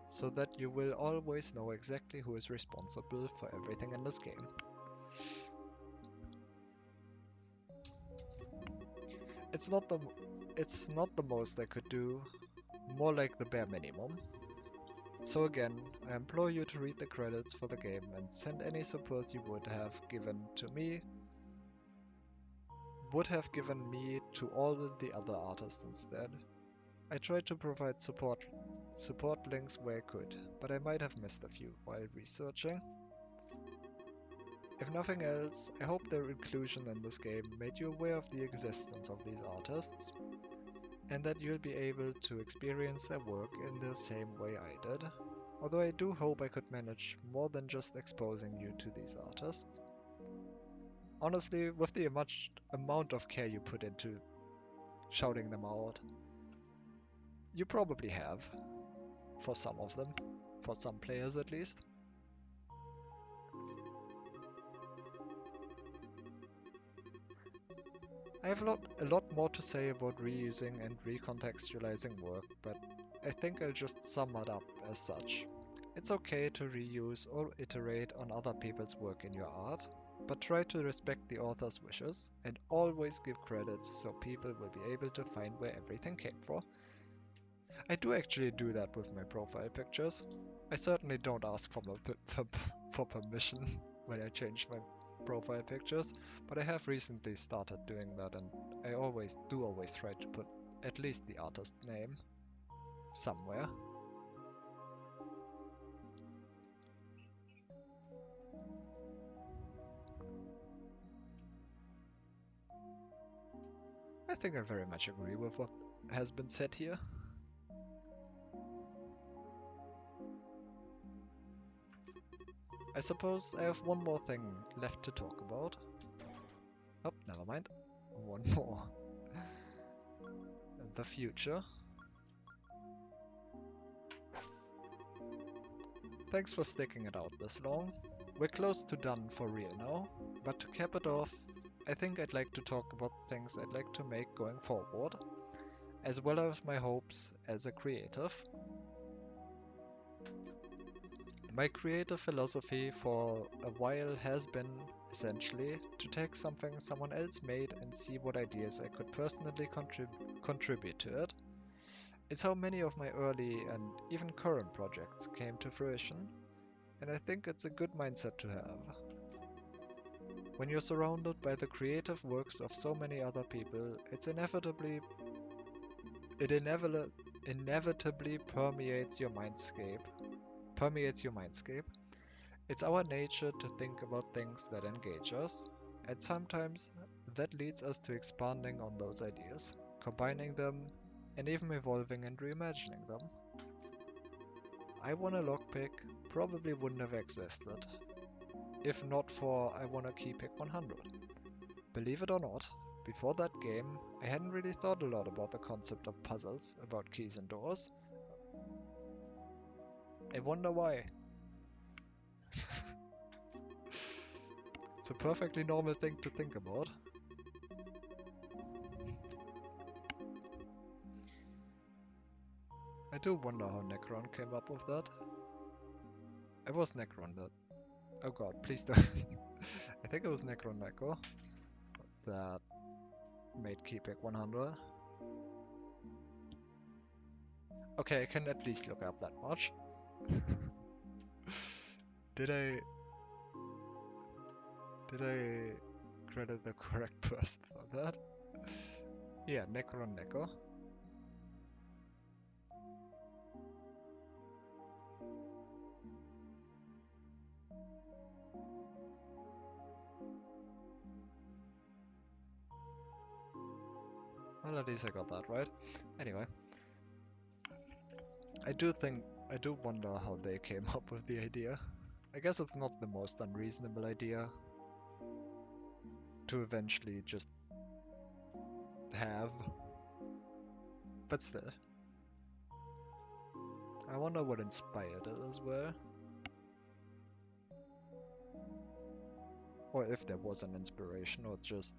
so that you will always know exactly who is responsible for everything in this game. It's not the most I could do, more like the bare minimum. So again, I implore you to read the credits for the game and send any support you would have given me to all the other artists instead. I tried to provide support links where I could, but I might have missed a few while researching. If nothing else, I hope their inclusion in this game made you aware of the existence of these artists, and that you'll be able to experience their work in the same way I did. Although I do hope I could manage more than just exposing you to these artists. Honestly, with the amount of care you put into shouting them out, you probably have, for some of them, for some players at least. I have a lot more to say about reusing and recontextualizing work, but I think I'll just sum it up as such. It's okay to reuse or iterate on other people's work in your art, but try to respect the author's wishes and always give credits so people will be able to find where everything came from. I do actually do that with my profile pictures. I certainly don't ask for permission when I change my profile pictures, but I have recently started doing that, and I always try to put at least the artist name somewhere. think I very much agree with what has been said here. I suppose I have one more thing left to talk about. Oh, never mind. One more. The future. Thanks for sticking it out this long. We're close to done for real now, but to cap it off, I think I'd like to talk about things I'd like to make going forward, as well as my hopes as a creative. My creative philosophy for a while has been, essentially, to take something someone else made and see what ideas I could personally contribute to it. It's how many of my early and even current projects came to fruition, and I think it's a good mindset to have. When you're surrounded by the creative works of so many other people, it inevitably permeates your mindscape. It's our nature to think about things that engage us, and sometimes that leads us to expanding on those ideas, combining them, and even evolving and reimagining them. I Wanna Lockpick probably wouldn't have existed if not for I Wanna Keypick 100. Believe it or not, before that game, I hadn't really thought a lot about the concept of puzzles about keys and doors. I wonder why. It's a perfectly normal thing to think about. I do wonder how Necron came up with that. It was Necron that... Oh god, please don't... I think it was Necron Neko that made Keypick 100. Okay, I can at least look up that much. Did I credit the correct person for that? Yeah, Necron Neko. Well, at least I got that right. Anyway. I do wonder how they came up with the idea. I guess it's not the most unreasonable idea to eventually just have. But still. I wonder what inspired it as well. Or if there was an inspiration, or just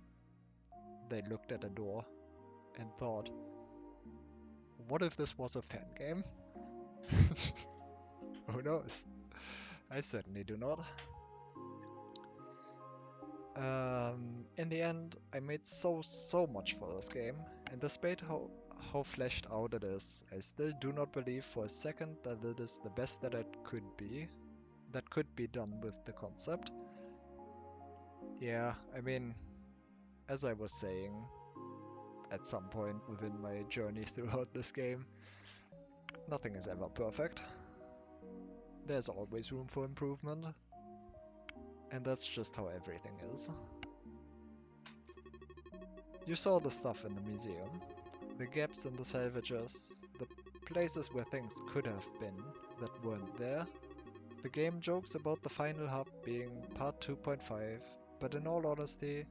they looked at a door and thought, what if this was a fan game? Who knows? I certainly do not. In the end, I made so much for this game, and despite how fleshed out it is, I still do not believe for a second that it is the best that could be done with the concept. Yeah, I mean, as I was saying, at some point within my journey throughout this game, nothing is ever perfect. There's always room for improvement. And that's just how everything is. You saw the stuff in the museum. The gaps in the salvages. The places where things could have been that weren't there. The game jokes about the final hub being part 2.5, but in all honesty,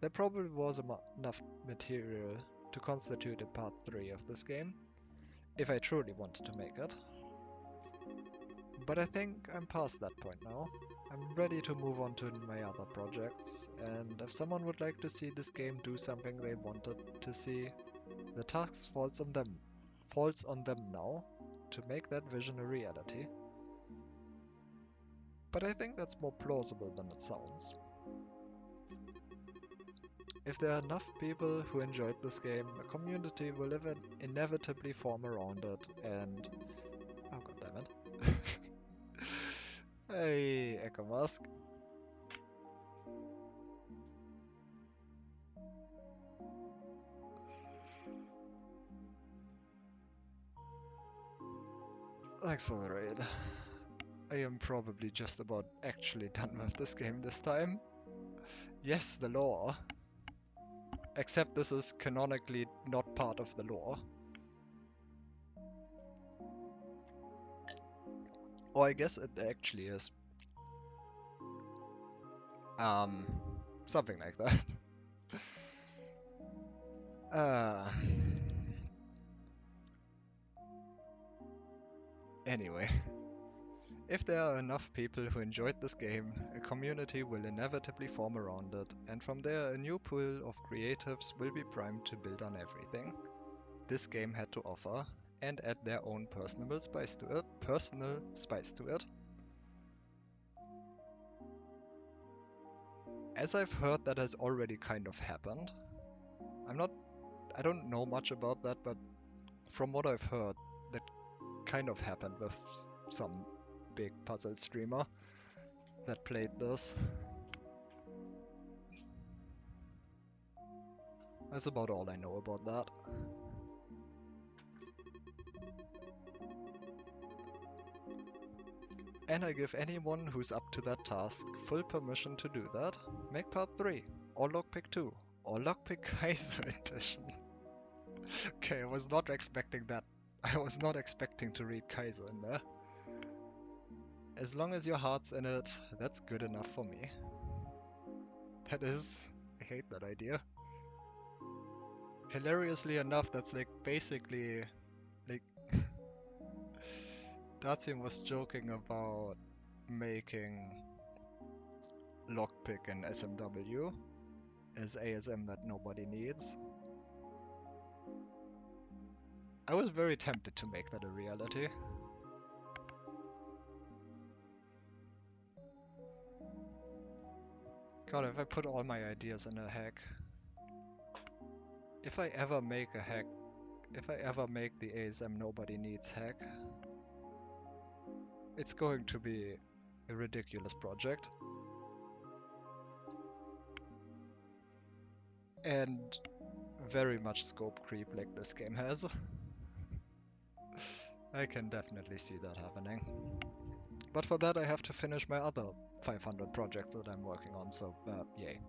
there probably was enough material to constitute a part 3 of this game, if I truly wanted to make it. But I think I'm past that point now. I'm ready to move on to my other projects, and if someone would like to see this game do something they wanted to see, the task falls on them now to make that vision a reality. But I think that's more plausible than it sounds. If there are enough people who enjoyed this game, a community will inevitably form around it, and... Oh goddammit. Hey, Echo Mask. Thanks for the raid. I am probably just about actually done with this game this time. Yes, the lore. Except this is canonically not part of the lore. Or I guess it actually is. Something like that. Anyway. If there are enough people who enjoyed this game, a community will inevitably form around it, and from there a new pool of creatives will be primed to build on everything this game had to offer, and add their own personal spice to it. As I've heard, that has already kind of happened. I don't know much about that, but from what I've heard, that kind of happened with some big puzzle streamer that played this. That's about all I know about that. And I give anyone who's up to that task full permission to do that. Make part 3, or Lockpick 2, or Lockpick Kaiser Edition. Okay, I was not expecting that. I was not expecting to read Kaiser in there. As long as your heart's in it, that's good enough for me. That is... I hate that idea. Hilariously enough, that's like basically... like... Datsun was joking about making Lockpick and SMW as ASM that nobody needs. I was very tempted to make that a reality. God, if I put all my ideas in a hack. If I ever make a hack, if I ever make the ASM nobody needs hack, it's going to be a ridiculous project. And very much scope creep like this game has. I can definitely see that happening. But for that I have to finish my other 500 projects that I'm working on, so yay.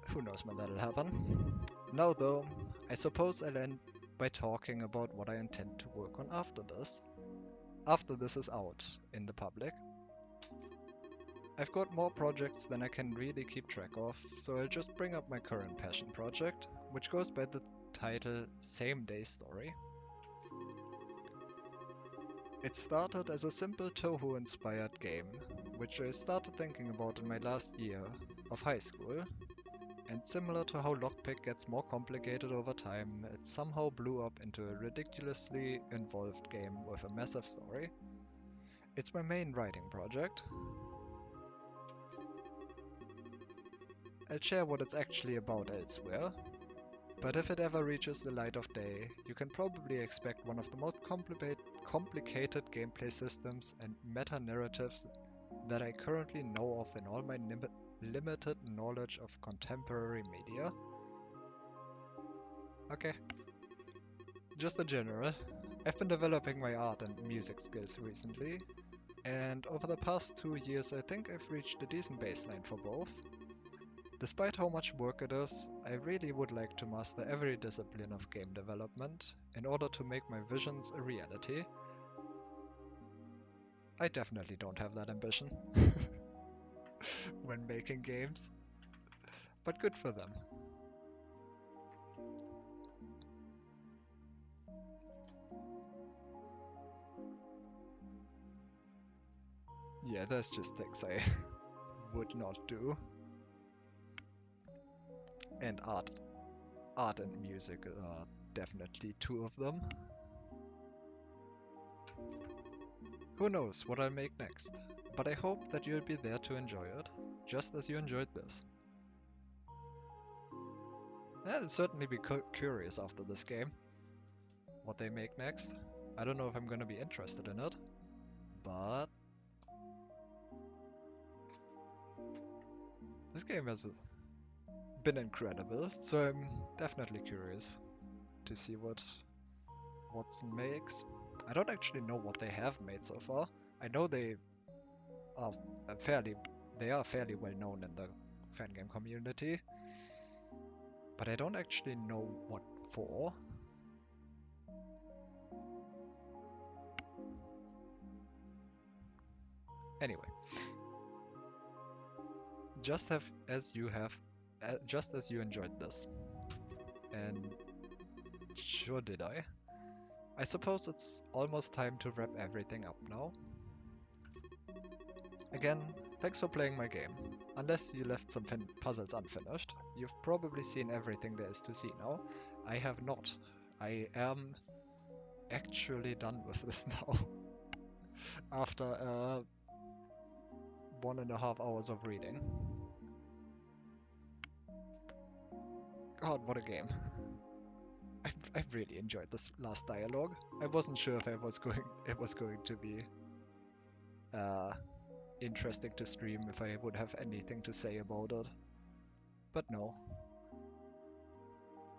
Who knows when that'll happen. Now though, I suppose I'll end by talking about what I intend to work on after this. After this is out in the public. I've got more projects than I can really keep track of, so I'll just bring up my current passion project, which goes by the title Same Day Story. It started as a simple Touhou-inspired game, which I started thinking about in my last year of high school, and similar to how Lockpick gets more complicated over time, it somehow blew up into a ridiculously involved game with a massive story. It's my main writing project. I'll share what it's actually about elsewhere, but if it ever reaches the light of day, you can probably expect one of the most complicated gameplay systems and meta-narratives that I currently know of in all my limited knowledge of contemporary media. Okay. Just in general, I've been developing my art and music skills recently, and over the past 2 years I think I've reached a decent baseline for both. Despite how much work it is, I really would like to master every discipline of game development in order to make my visions a reality. I definitely don't have that ambition when making games, but good for them. Yeah, there's just things I would not do. And art and music are definitely 2 of them. Who knows what I'll make next, but I hope that you'll be there to enjoy it, just as you enjoyed this. I'll certainly be curious after this game, what they make next. I don't know if I'm gonna be interested in it, but this game has been incredible, so I'm definitely curious to see what Watson makes. I don't actually know what they have made so far. I know they are fairly well known in the fan game community, But I don't actually know what for. Anyway, just as you enjoyed this, and sure did I. I suppose it's almost time to wrap everything up now. Again, thanks for playing my game. Unless you left some puzzles unfinished, you've probably seen everything there is to see now. I have not. I am actually done with this now. After 1.5 hours of reading. God, what a game. I really enjoyed this last dialogue. I wasn't sure if it was going to be interesting to stream, if I would have anything to say about it. But no.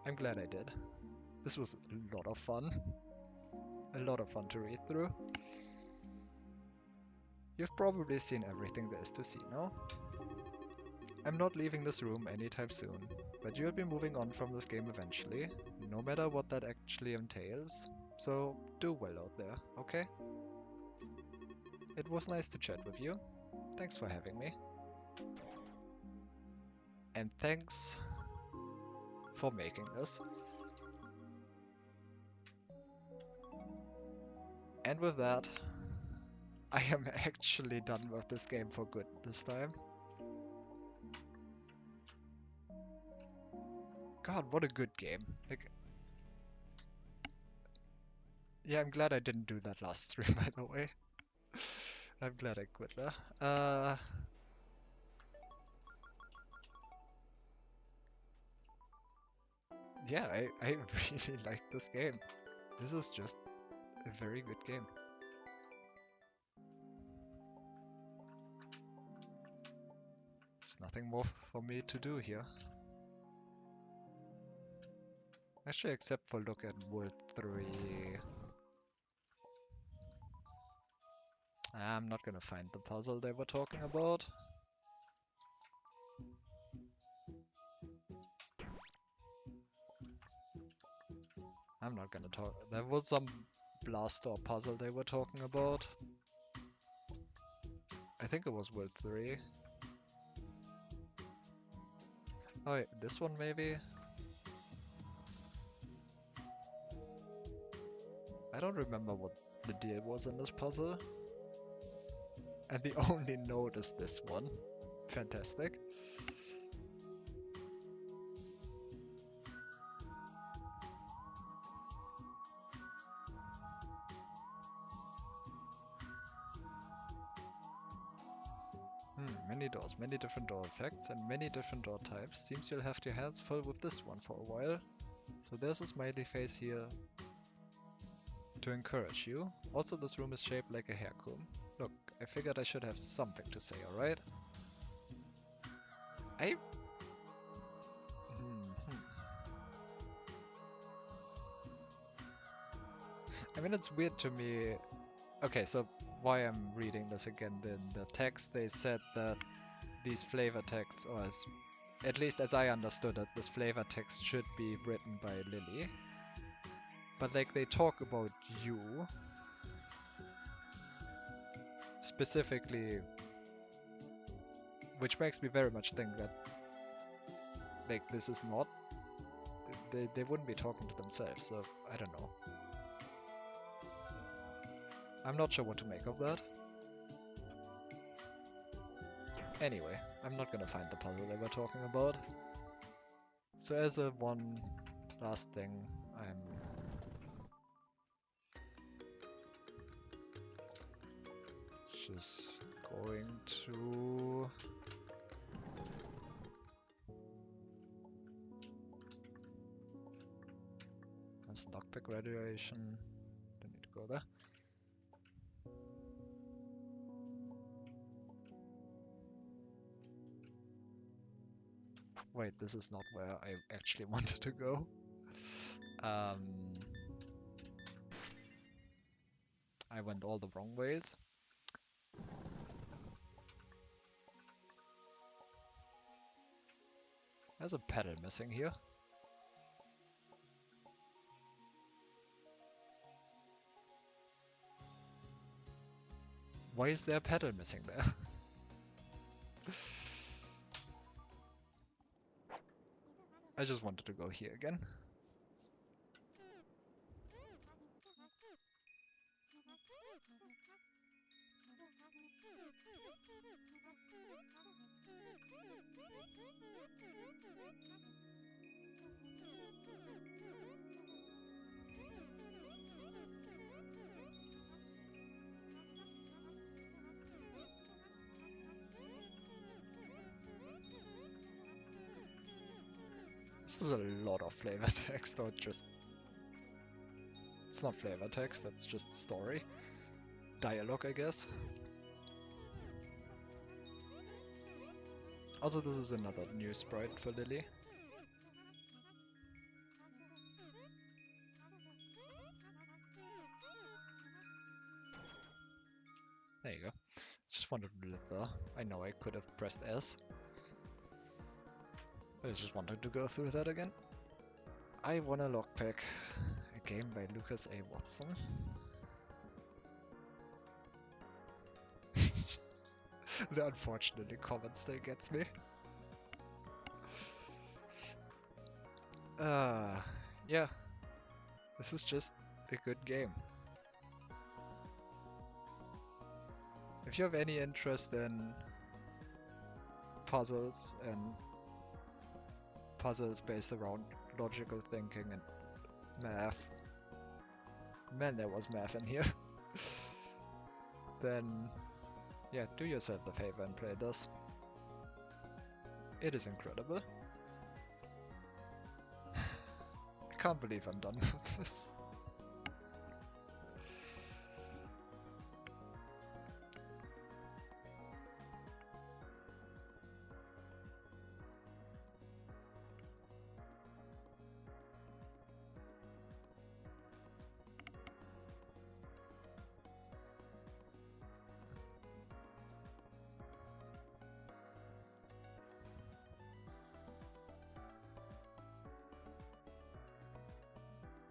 I'm glad I did. This was a lot of fun. A lot of fun to read through. You've probably seen everything there is to see now. I'm not leaving this room anytime soon, but you'll be moving on from this game eventually, no matter what that actually entails. So do well out there, okay? It was nice to chat with you. Thanks for having me. And thanks for making this. And with that, I am actually done with this game for good this time. God, what a good game. Like, yeah, I'm glad I didn't do that last stream, by the way. I'm glad I quit there. Yeah, I really like this game. This is just a very good game. There's nothing more for me to do here. Actually, except for look at World 3. I'm not gonna find the puzzle they were talking about. I'm not gonna talk. There was some blaster puzzle they were talking about. I think it was World 3. Oh, wait, this one maybe? I don't remember what the deal was in this puzzle. And the only note is this one. Fantastic. Many doors, many different door effects, and many different door types. Seems you'll have your hands full with this one for a while. So there's a smiley face here to encourage you. Also, this room is shaped like a hair comb. Look, I figured I should have something to say, alright? I mean, it's weird to me. Okay, so why I'm reading this again, in the text they said that these flavor texts, or at least as I understood it, this flavor text should be written by Lily. But like they talk about you specifically, which makes me very much think that like this is not, they wouldn't be talking to themselves, so I don't know. I'm not sure what to make of that. Anyway, I'm not gonna find the puzzle they were talking about. So as a one last thing, I'm just going to there's Lockpick graduation. Don't need to go there. Wait, this is not where I actually wanted to go. I went all the wrong ways. There's a pedal missing here. Why is there a pedal missing there? I just wanted to go here again. This is a lot of flavor text, or just... It's not flavor text, that's just story. Dialogue, I guess. Also, this is another new sprite for Lily. There you go. Just wanted to live there. I know I could have pressed S. I just wanted to go through that again. I want a Lockpick. A game by Lucas A. Watson. The unfortunately comment still gets me. Yeah. This is just a good game. If you have any interest in puzzles and puzzles based around logical thinking and math, man, there was math in here, then yeah, do yourself the favor and play this. It is incredible. I can't believe I'm done with this.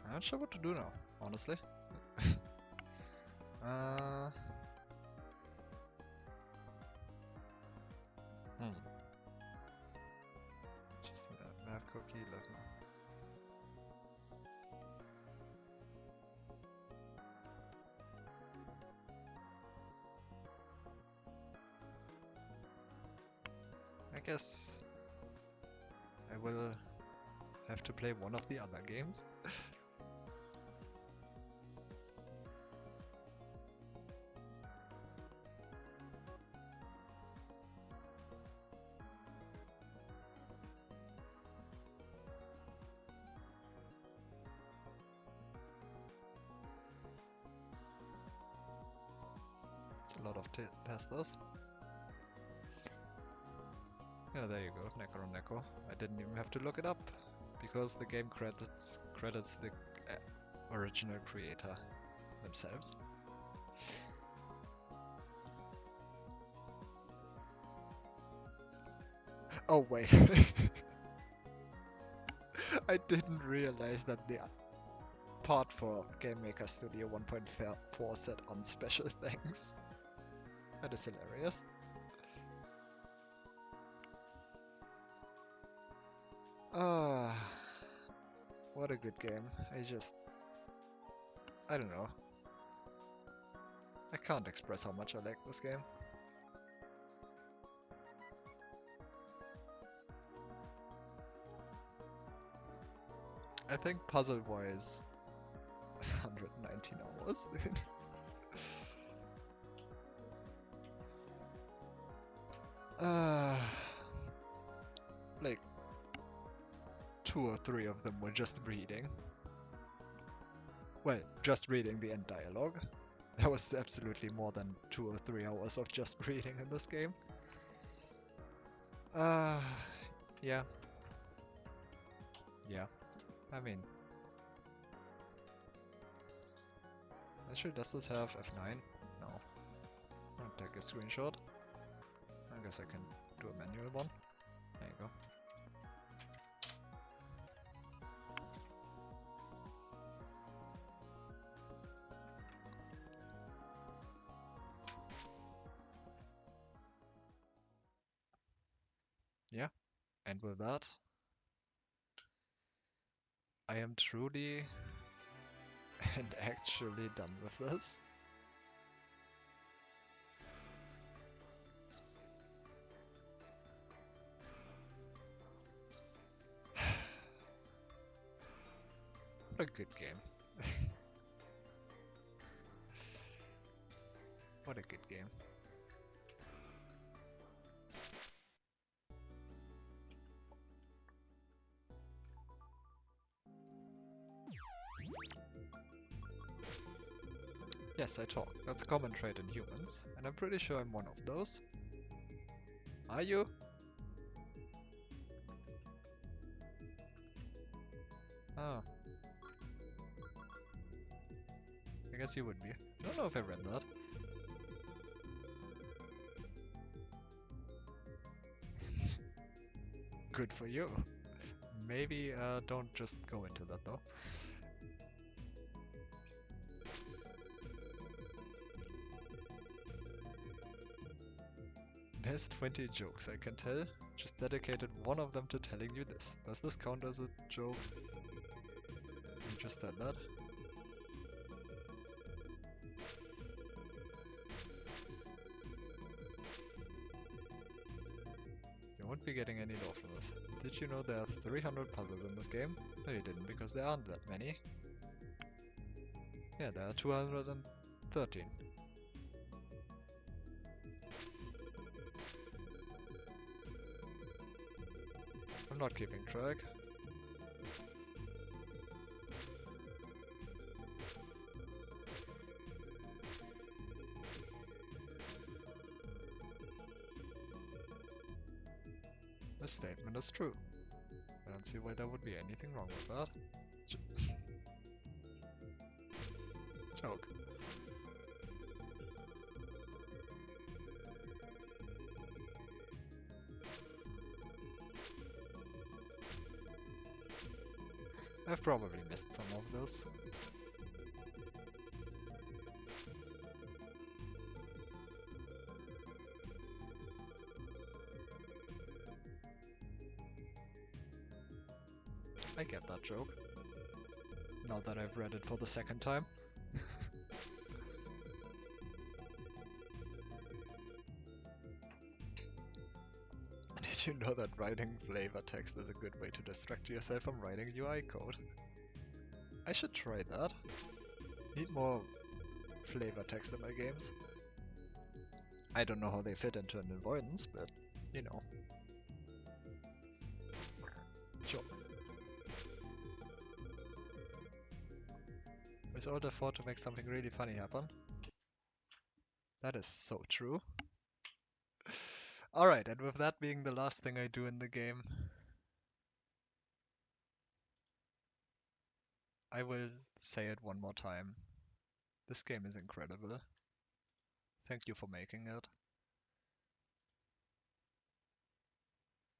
I'm not sure what to do now, honestly. Just math cookie, left now. I guess I will have to play one of the other games. It's a lot of testers. Yeah, there you go, Neko. I didn't even have to look it up, because the game credits the original creator themselves. Oh wait, I didn't realize that the part for Game Maker Studio 1.4 said on special things. That is hilarious. What a good game. I don't know. I can't express how much I like this game. I think puzzle-wise, 119 hours, dude. Like 2 or 3 of them were just reading. Well, just reading the end dialogue. That was absolutely more than 2 or 3 hours of just reading in this game. Yeah. Yeah. I mean, actually, does this have F9? No. I'll take a screenshot. I guess I can do a manual one. There you go. Yeah, and with that, I am truly and actually done with this. What a good game. What a good game. Yes, I talk. That's a common trait in humans, and I'm pretty sure I'm one of those. Are you? Ah, I guess you would be. I don't know if I read that. Good for you. Maybe don't just go into that though. There's 20 jokes I can tell. Just dedicated one of them to telling you this. Does this count as a joke? You just said that. You won't be getting any lore from this. Did you know there are 300 puzzles in this game? No, you didn't, because there aren't that many. Yeah, there are 213. I'm not keeping track. This statement is true. I don't see why there would be anything wrong with that. Joke. I've probably missed some of this. I get that joke. Now that I've read it for the second time. Did you know that writing flavor text is a good way to distract yourself from writing UI code? I should try that. Need more flavor text in my games. I don't know how they fit into an avoidance, but you know. Sure. With all the thought to make something really funny happen. That is so true. Alright, and with that being the last thing I do in the game, I will say it one more time. This game is incredible. Thank you for making it.